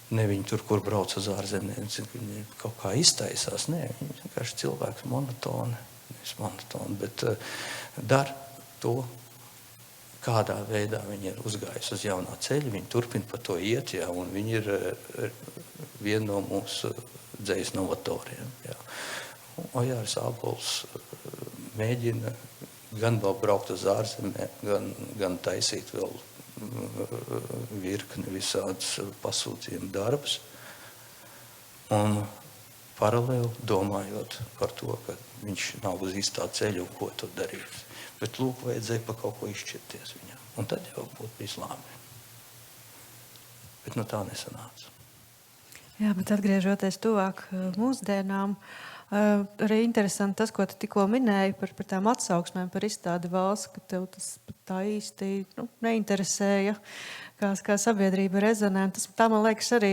ne viņi tur, kur brauc uz ārzemēm, viņi kaut kā iztaisās. Nē, viņi vienkārši cilvēks monotoni, bet dara to, kādā veidā viņi ir uzgājusi uz jaunā ceļa, viņi turpina pa to iet, jā, un viņi ir viena no mūsu dzejas novatoriem. Jā. Ojārs Ābols mēģina gan vēl braukt uz ārzemēm, gan taisīt vēl virkni visādas pasūtījumu darbus, un paralēli domājot par to, ka viņš nav uz īstā ceļa un ko tur darīt. Bet lūk, vajadzēja pa kaut ko izšķirties viņam. Un tad jau būtu bijis labi. Bet tā nesanāca. Jā, bet atgriežoties tuvāk mūsdienām, arī interesanti tas, ko tu tikko minēji par tām atsauksmēm, par izstādi valsts, ka tev tas tā īsti neinteresēja, kā sabiedrība rezonē. Tā, man liekas, arī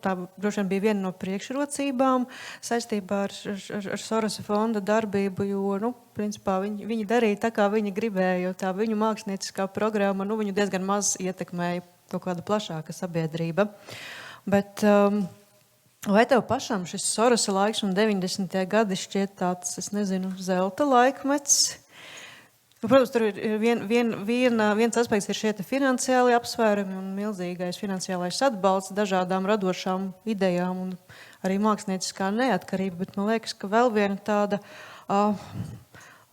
tā droši vien bija viena no priekšrocībām saistībā ar Sorosa fonda darbību, jo, principā, viņi darīja tā, kā viņi gribēja, jo tā viņu mākslinieckā programma, viņu diezgan maz ietekmēja kaut kāda plašāka sabiedrība. Bet vai tev pašam šis Sorosa laiks un 90. gadi šķiet tāds, es nezinu, zelta laikmets? Protams, tur ir viens aspekts ir šie finansiāli apsvērumi un milzīgais finansiālais atbalsts dažādām radošām idejām un arī mākslinieckā neatkarība, bet man liekas, ka vēl viena tāda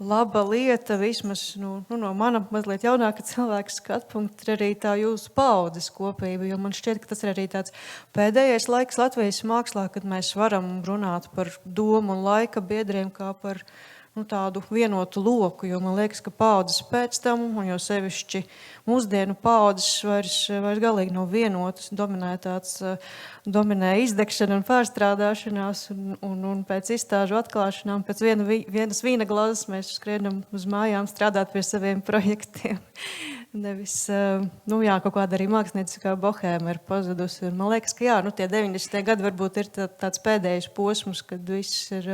laba lieta, vismaz no mana mazliet jaunāka cilvēka skatu punkta, ir arī tā jūsu paudzes kopība, jo man šķiet, ka tas ir arī tāds pēdējais laiks Latvijas mākslā, kad mēs varam runāt par domu un laika biedriem kā par tādu vienotu loku, jo man liekas, ka paudzes pēc tam, un jau sevišķi mūsdienu paudzes vairs galīgi nav vienotas, dominē izdegšana un pārstrādāšanās, un pēc izstāžu atklāšanām, pēc vienas vīna glazas mēs skrienam uz mājām strādāt pie saviem projektiem. Nevis, kaut kāda arī mākslinieckā bohēma ir pazudusi. Man liekas, ka tie 90. gadi varbūt ir tāds pēdējais posms, kad viss ir...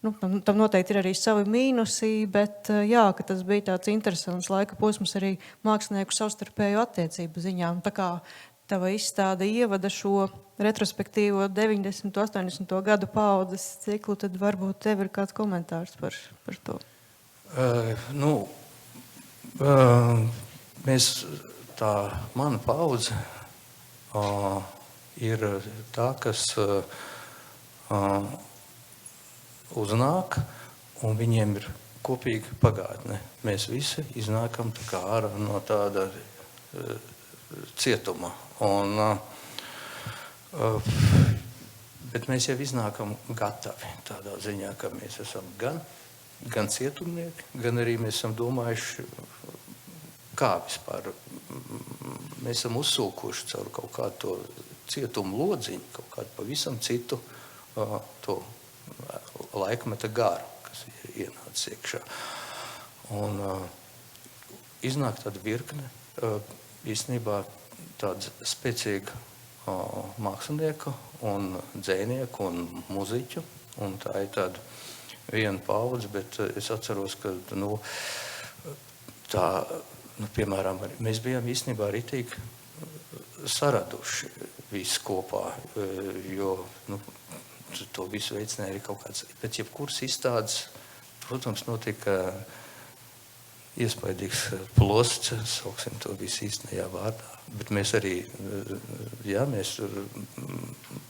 tam noteikti ir arī savi mīnusi, bet ka tas bija tāds interesants laika posms arī mākslinieku savstarpēju attiecību ziņām. Tā kā tava izstāde ievada šo retrospektīvo 90. 80. gadu paudzes ciklu, tad varbūt tev ir kāds komentārs par to. Mana paudze ir tā, kas uznāk, un viņiem ir kopīga pagātne. Mēs visi iznākam tā kā ārā no tāda cietuma. Bet mēs jau iznākam gatavi tādā ziņā, ka mēs esam gan cietumnieki, gan arī mēs esam domājuši, kā vispār mēs esam uzsūkuši caur kaut kādu to cietumu lodziņu, kaut kādu pavisam citu to laikmeta garu, kas ir ienācis iekšā. Un iznāk tāda virkne, īstenībā tāda spēcīga mākslinieku un dzejnieku un muziķu, un tā ir tāda viena paudze, bet es atceros, ka, piemēram, mēs bijām īstenībā ritīgi saraduši visi kopā, jo, to visu veicināja arī kaut kāds, pēc jebkuras izstādes, protams, notika iespaidīgs plosts, sauksim to visu īstenajā vārdā, bet mēs arī, mēs,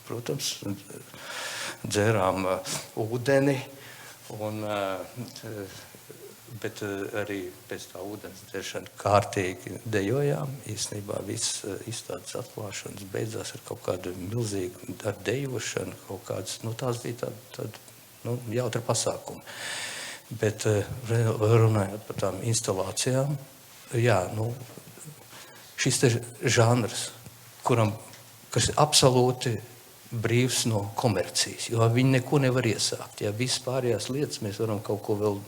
protams, dzērām ūdeni, bet arī pēc tā ūdens dzeršana kārtīgi dejojām. Īstenībā viss izstādes atklāšanas beidzās ar kaut kādu milzīgu ar dejošanu, kaut kādas, tās bija tāda jautra pasākuma. Bet runājot par tām instalācijām, šis te žanrs, kas ir absolūti brīvs no komercijas, jo viņi neko nevar iesākt. Ja visas pārējās lietas mēs varam kaut ko vēl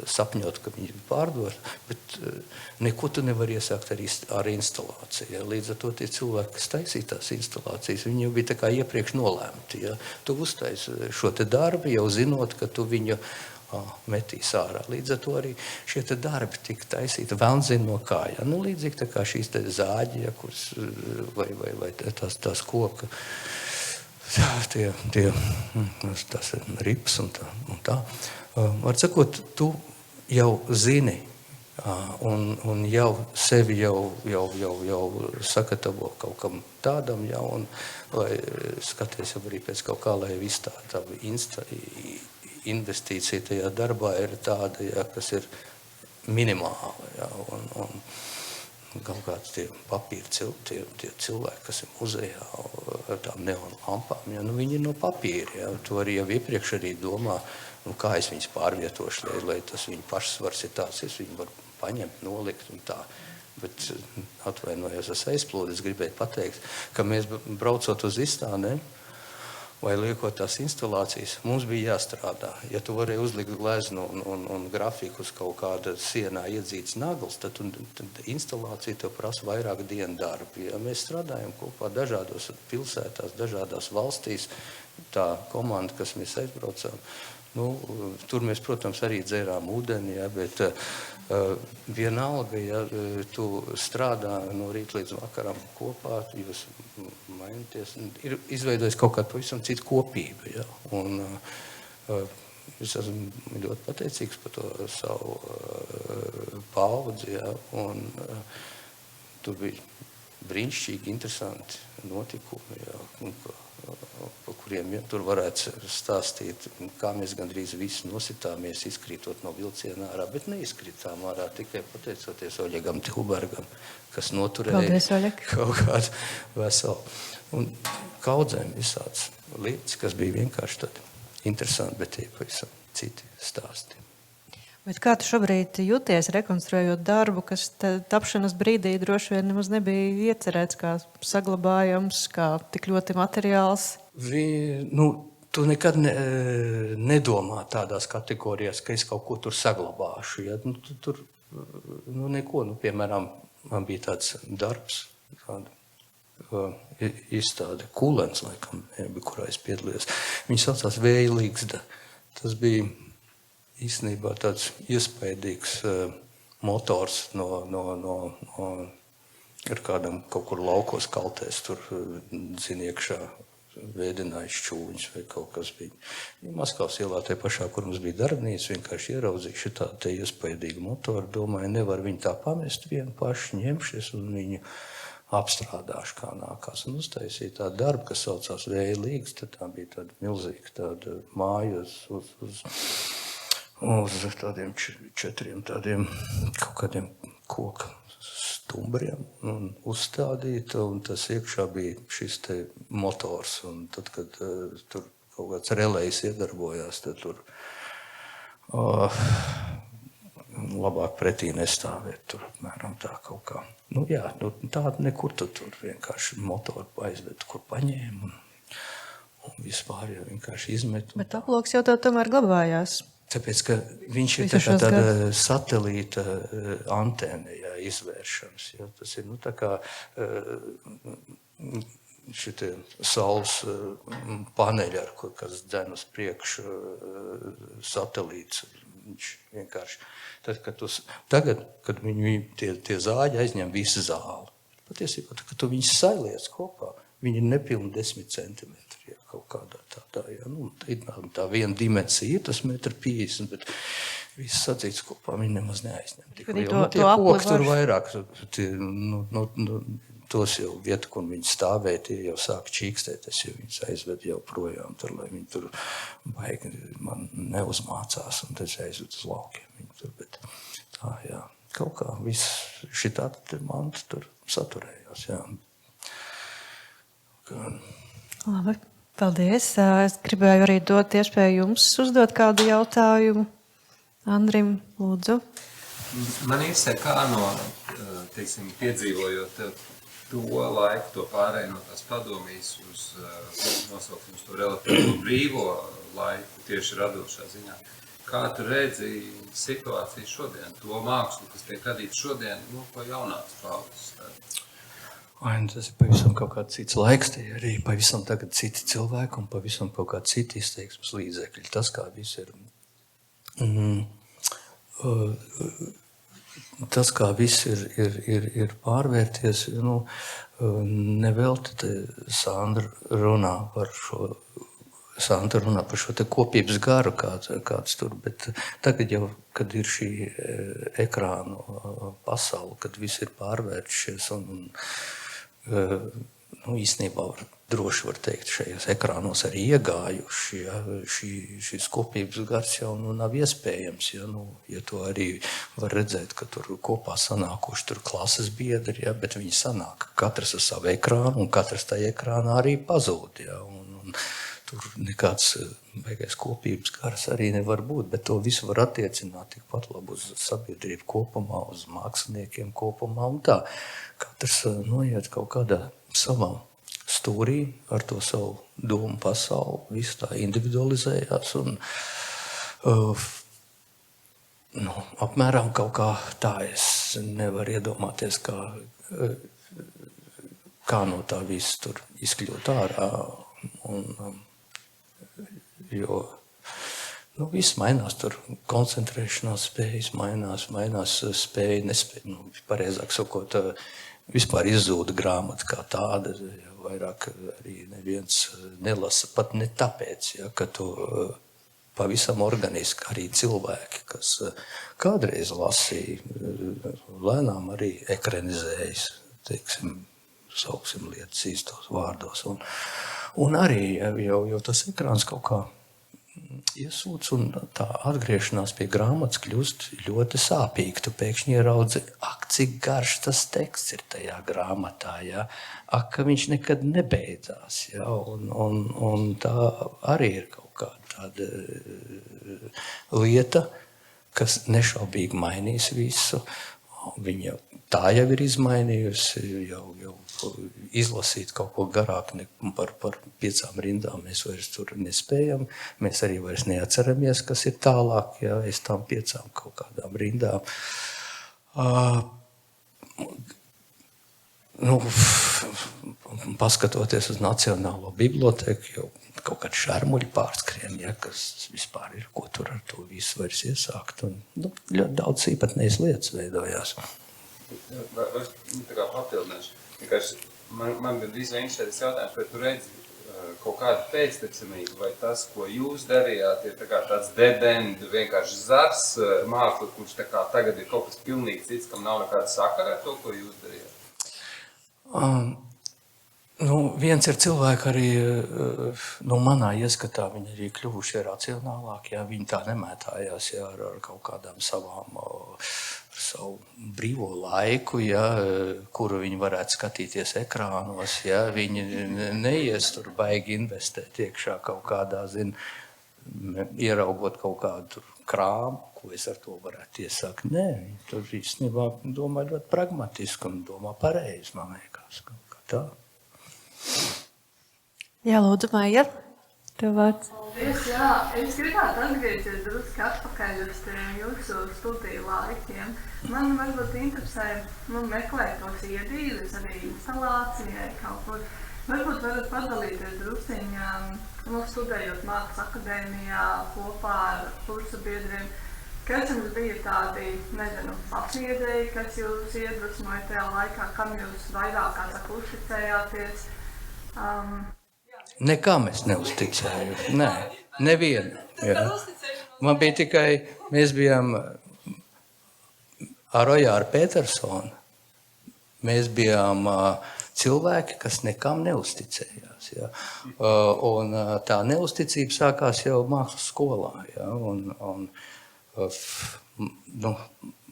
sapņot, ka viņi pārdod, bet neko tu nevar iesākt ar instalāciju. Ja. Līdz ar to tie cilvēki, kas taisīja tās instalācijas, viņi jau bija tā kā iepriekš nolēmti. Ja. Tu uztaisi šo te darbu, jau zinot, ka tu viņu metīs ārā. Līdz ar to arī šie te darbi tika taisīti velnzina no kājā. Līdzīgi tā kā šīs te zāģi, ja, kuras, vai tās koka, tas ir rips un tā. Var sakot, tu jau zini un jau sevi jau sagatavo kaut kam tādam jau, un lai skaties jau arī pēc kaut kā, lai viss tā investīcija tajā darbā ir tāda, kas ir minimāla, un kaut kāds tie papīra tie cilvēki, kas ir muzejā ar tām neonu lampām, viņi ir no papīra, to arī jau iepriekš arī domā, kā es viņus pārvietošu, lai tas viņu pašsvars ir tāds, es viņu varu paņemt, nolikt un tā. Bet atvainojos, es aizplūdu, es gribēju pateikt, ka mēs braucot uz izstādēm, vai liekot tās instalācijas, mums bija jāstrādā. Ja tu varēji uzlikt gleznu un grafiku uz kaut kāda sienā iedzīts nagls, tad instalācija tev prasa vairāk dienu darbu. Ja mēs strādājam kopā dažādos pilsētās, dažādās valstīs, tā komanda, kas mēs aizbraucām, tur mēs, protams, arī dzērām ūdeni, bet vienalga, ja tu strādā no rīta līdz vakaram kopā, jūs maināties, ir izveidojis kaut kādu pavisam citu kopību. Ja? Un es esmu ļoti pateicīgs par to savu paudzi, ja? Un tur bija brīnišķīgi, interesanti notikumi, ja? Pa kuriem tur varētu stāstīt, kā mēs gandrīz visi nositāmies, izkrītot no vilciena ārā, bet neizkrītām ārā tikai pateicoties Oļegam Tilbergam, kas noturēja kaut kādu veselu. Un kaudzēm visāds lietas, kas bija vienkārši tādi interesanti, bet tie pavisam citi stāsti. Bet kā tu šobrīd jūties, rekonstruējot darbu, kas tapšanas brīdī droši vien nemaz nebija iecerēts kā saglabājams, kā tik ļoti materiāls? Tu nekad nedomā tādās kategorijās, ka es kaut ko tur saglabāšu. Ja? Tur neko, piemēram, man bija tāds darbs, izstāde Kulens, laikam, kurā es piedalījos. Viņi saucās Vēja līgzda. Tas bija īstenībā tāds iespaidīgs motors ar kādam kaut kur laukos kaltēs, tur iekšā vēdinājis čūņus vai kaut kas bija. Maskavas ielā tajā pašā, kur mums bija darbnīca, vienkārši ieraudzīšu tādu iespaidīgu motoru, domāju, nevar viņu tā pamest vienu pašu, ņemšies un viņu apstrādāšu, kā nākās. Un uztaisīja tādu darbu, kas saucās Vēja līgzda, tā bija tāda milzīga tāda māja uz tādiem 4 tādiem kaut kādiem koka stumbriem un uzstādīta, un tas iekšā bija šis te motors, un tad, kad tur kaut kāds relejs iedarbojās, tad tur labāk pretī nestāvēt tur, apmēram tā kaut kā. Nu jā, tāda nekur tu tur vienkārši motoru aizved, kur paņēma un vispār jau vienkārši izmet. Bet aploks jau tev tomēr glabājās. Tāpēc, ka viņš ir tāda satelīta antēne, jā, izvēršanas. Jā, tas ir, tā kā šitie saules paneļi, ar kas dzen uz priekšu satelīts. Viņš vienkārši, tagad, kad tie zāļi aizņem visu zāli, patiesībā, kad tu viņus sailiec kopā, viņi ir nepilni 10 centimetri, jā, kaut kādā tādā, jā, tā viena dimensija ir tas 1,50 m, bet viss sacīts kopā, viņi nemaz neaizņem. Tie koks tur vairāk, tos jau vieta, kur viņi stāvēja, tie jau sāk čīkstēties, jo viņus aizved jau projām, tur, lai viņi tur baigi man neuzmācās, un tad aizved uz laukiem viņi tur, bet tā, jā, kaut kā viss šitā manta tur saturējās, jā. Labi, paldies. Es gribēju arī dot iespēju jums uzdot kādu jautājumu. Andrim, lūdzu. Man interesē, kā teiksim, piedzīvojot to laiku, to pārēju no tās padomijas uz nosauksim to relatīvi brīvo laiku, tieši radošā ziņā. Kā tu redzi situāciju šodien, to mākslu, kas tiek radīta šodien, ko jaunāks paudzes? Tas ir pavisam kaut kāds cits laiks, tie arī pavisam tagad citi cilvēki un pavisam kaut kādi citi izteiksmes līdzekļi. Tas, kā viss ir, tas, kā viss ir pārvērties, nevelti te Sandra runā par šo te kopības garu, kāds tur, bet tagad jau, kad ir šī ekrānu pasaule, kad viss ir pārvēršies un īstenībā droši var teikt, šajos ekrānos arī iegājuši, ja, šis kopības gars jau nav iespējams, ja to arī var redzēt, ka tur kopā sanākuši tur klases biedri, ja, bet viņi sanāk katrs ar savu ekrānu un katrs tajā ekrānā arī pazūd, ja, un tur nekāds baigais kopības gars arī nevar būt, bet to visu var attiecināt tikpat labi uz sabiedrību kopumā, uz māksliniekiem kopumā un tā. Katrs noiet kaut kādā savā stūrī ar to savu domu pasauli, visu tā individualizējās un apmēram kaut kā tā es nevaru iedomāties, kā no tā viss tur izkļūt ārā un jo viss mainās, tur koncentrēšanās spējas mainās spēja, nespēja, pareizāk sakot, vispār izzūda grāmata kā tāda, ja vairāk arī neviens nelasa, pat ne tāpēc, ja, ka tu pavisam organiski arī cilvēki, kas kādreiz lasīja, lēnām arī ekranizējas, teiksim, sauksim lietas īstos vārdos, un arī jau tas ekrāns kaut kā iesūc, un tā atgriešanās pie grāmatas kļūst ļoti sāpīga. Tu pēkšņi ieraudzi, cik garš tas teksts ir tajā grāmatā, ja? Ka viņš nekad nebeidzās, ja? Un tā arī ir kaut kāda tāda lieta, kas nešaubīgi mainīs visu. Viņa jau tā jau ir izmainījusi, jau izlasīt kaut ko garāk par 5 rindām mēs vairs tur nespējam. Mēs arī vairs neatceramies, kas ir tālāk, ja aiz tām 5 kaut kādām rindām. Paskatoties uz Nacionālo bibliotēku, jau kaut kādi šarmuļi pārskrien, ja, kas vispār ir, ko tur ar to visu vairs iesākt. Un, ļoti daudz īpatnējas lietas veidojās. Tā kā papildināšu. Man gandrīz vienkārši tas jautājums, vai tu redzi kaut kādu pēctecamību, vai tas, ko jūs darījāt, ir tāds dead-end, vienkārši zars māksla, kurš tagad ir kaut kas pilnīgi cits, kam nav nekāda sakara ar to, ko jūs darījāt? Viens ir cilvēki arī, manā ieskatā, viņi arī kļuvušie racionālāki, ja, viņi tā nemētājās, ja, ar kaut kādām savām, ar savu brīvo laiku, ja, kuru viņi varētu skatīties ekrānos, ja, viņi neies tur baigi investēt iekšā kaut kādā, ieraugot kaut kādu krāmu, ko es ar to varētu iesākt. Nē, viņi tur īstenībā domā ļoti pragmatiski un domā pareizi, man liekas, kā tā. Jā, lūdzu, Maija, tev vārds. Paldies, jā. Es gribētu atgriezties drusku atpakaļ uz tiem jūsu studiju laikiem. Man varbūt interesē, meklēt tos iedīļus arī instalācijai kaut kur. Varbūt varat padalīties drusciņā, studējot Mākslas akadēmijā kopā ar kursu biedriem. Kas jums bija tādi, nezinu, sapniedēji, kas jūs iedvesmoja tajā laikā, kam jūs vairāk, kā saka, uzticējāties? Nekam es neuzticēju. Nē, nevienu. Jā. Man bija tikai, mēs bijām ar Ojāru Petersonu. Mēs bijām cilvēki, kas nekam neuzticējās. Jā. Un tā neuzticība sākās jau mākslas skolā. Jā.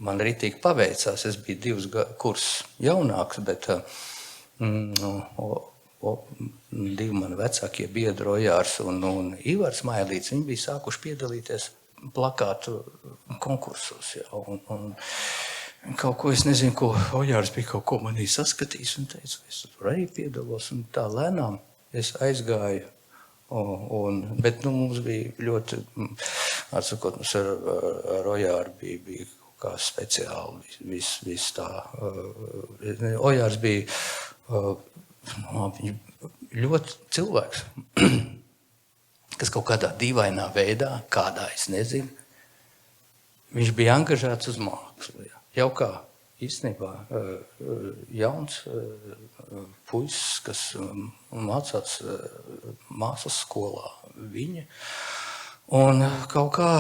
Man ritīgi paveicās. Es biju 2 kursus jaunāks, bet 2 mani vecākie biedri, Ojārs un Ivars Mailīts, viņi bija sākuši piedalīties plakātu konkursos. Jā, un kaut ko es nezinu, ko Ojārs bija kaut ko manī saskatījis un teica, es tur arī piedalos. Un tā lēnām es aizgāju. Bet mums bija ļoti, atsakot, mums ar Ojāru bija kā speciāli viss tā. Ojārs bija ļoti cilvēks, kas kaut kādā dīvainā veidā, kādā es nezinu, viņš bija angažēts uz mākslu. Jau kā īstenībā jauns puisis, kas mācās mākslas skolā viņa. Un kaut kā,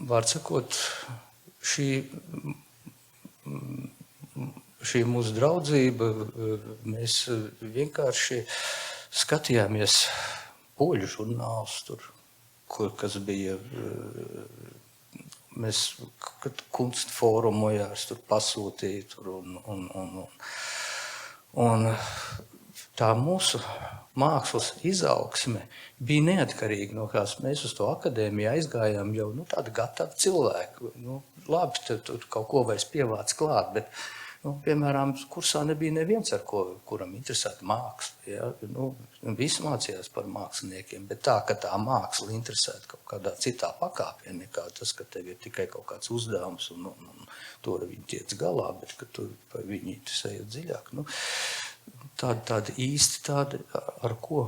vārdsakot, šī mūsu draudzība, mēs vienkārši skatījāmies poļu žurnālus tur, kas bija, mēs kunstfórumojās tur pasūtīja tur un tā mūsu mākslas izaugsme bija neatkarīga no kās. Mēs uz to akadēmiju aizgājām jau tādi gatavi cilvēki. Labi, tur kaut ko vairs pievāc klāt, bet, piemēram, kursā nebija neviens, kuram interesētu mākslu. Ja? Visi mācījās par māksliniekiem, bet tā, ka tā māksla interesētu kaut kādā citā pakāpē, nekā tas, ka tev ir tikai kaut kāds uzdevums un to ar viņu tiec galā, bet ka tu par viņu interesējot dziļāk. Tādi īsti tādi, ar ko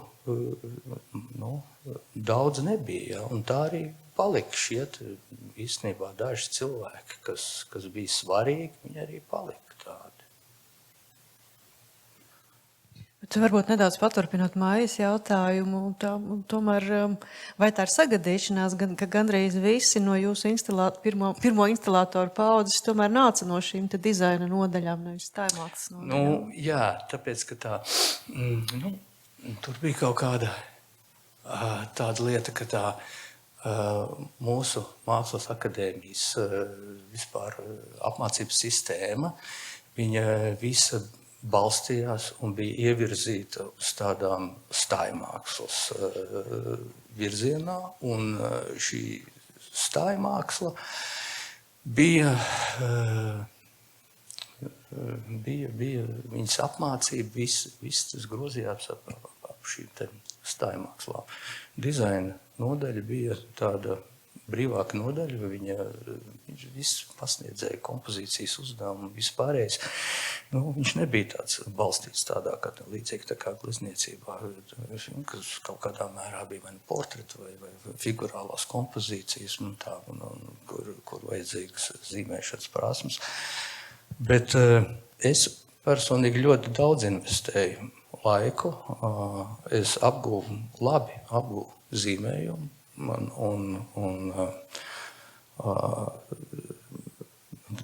daudz nebija. Ja? Un tā arī palika šiet īstenībā daži cilvēki, kas bija svarīgi, viņi arī palika tādi. Bet varbūt nedaudz paturpinot Maijas jautājumu, tomēr vai tā ir sagadīšanās, ka gandrīz visi no jūsu pirmo instalātoru paudzes tomēr nāca no šīm te dizaina nodaļām, nevis tājmākslas nodaļām? Jā, tāpēc, ka tā, tur bija kaut kāda tāda lieta, ka tā mūsu mākslas akadēmijas vispār apmācības sistēma, viņa visa balstījās un bija ievirzīta uz tādām stājmākslas virzienā, un šī stājmāksla bija viņas apmācība, viss tas grozījās ap šīm te stājmākslām. Dizaina nodaļa bija tāda brīvāka nodaļa, viņš viss pasniedzēja kompozīcijas uzdevumu, vispārējais. Viņš nebija tāds balstīts tādā, līdzīgi tā kā glezniecībā, kas kaut kādā mērā bija vai portreti vai figurālās kompozīcijas, kur vajadzīgas zīmēšanas prasmes. Bet es personīgi ļoti daudz investēju laiku, es labi apgūvu zīmējumu,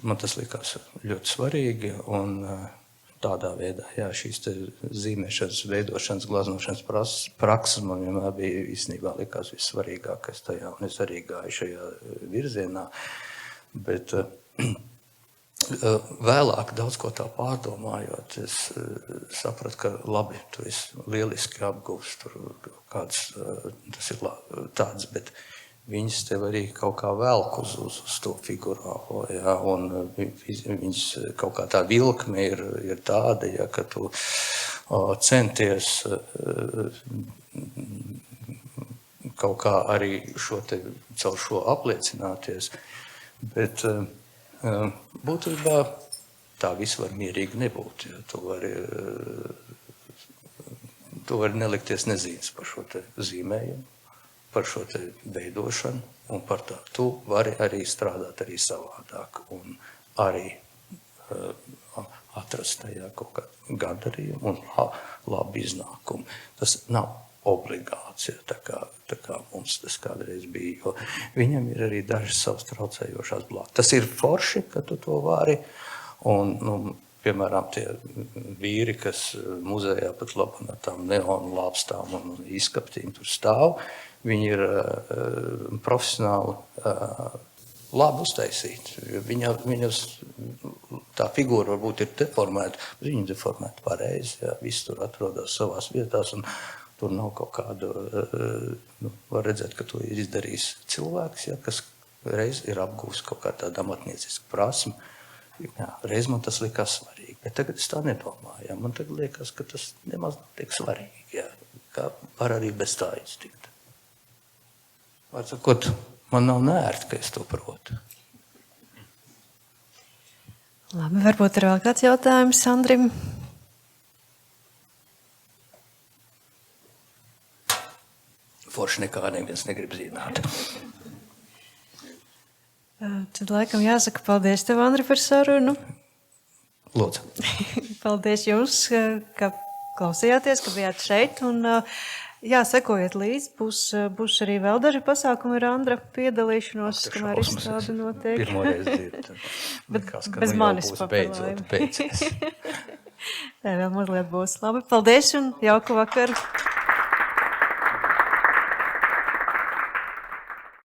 man tas likās ļoti svarīgi, un tādā veidā, šīs te zīmēšanas, veidošanas, glaznošanas prakses man vienmēr bija īstenībā likās vissvarīgākais tajā, un es arī gāju šajā virzienā, bet Vēlāk daudz ko tā pārdomājot, es sapratu, ka labi, tu esi lieliski apgūst, tur kāds, tas ir tāds, bet viņas tev arī kaut kā velk uz to figurālo, ja, un viņas kaut kā tā vilkme ir tāda, ja, ka tu centies kaut kā arī caur šo apliecināties, bet būtībā tā viss var mierīgi nebūt. Ja. Tu vari nelikties nezīmes par šo te zīmējumu, par šo te veidošanu, un par tā tu vari arī strādāt arī savādāk, un arī atrast tajā kaut kādu gandarījumu un labu iznākumu. Tas nav obligāts, ja, tā kā mums tas kādreiz bija, jo viņam ir arī dažas savas traucējošās blākas. Tas ir forši, ka tu to vari, un, piemēram, tie vīri, kas muzejā pat labam ar tām neonu lāpstām un izskaptīm tur stāv, viņi ir profesionāli labi uztaisīti. Viņas tā figūra varbūt ir deformēta, bet viņa deformēta pareizi, ja, viss tur atrodas savās vietās, un tur nav kaut kāda, var redzēt, ka to ir izdarījis cilvēks, ja, kas reiz ir apgūst kaut kā tāda amatniecisku prasmu. Jā, reiz man tas likās svarīgi, bet tagad es tā nedomāju. Ja. Man tagad liekas, ka tas nemaz nav tik svarīgi, ja, ka var arī bez tā iztikt. Var sakot, man nav nērti, ka es to protu. Labi, varbūt ir vēl kāds jautājums Andrim? Forši nekā neviens negrib zināt. Tad laikam jāsaka paldies tev, Andri, par sarunu. Lūdzu. Paldies jums, ka klausījāties, ka bijāt šeit. Un, jā, sekojiet līdzi. Būs arī vēl daži pasākumi ar Andra piedalīšanos, kamēr izstāde notiek. Pirmoreiz dzird. Bez manis beidzot beidzies. Tā vēl mazliet būs. Labi, paldies un jauku vakaru.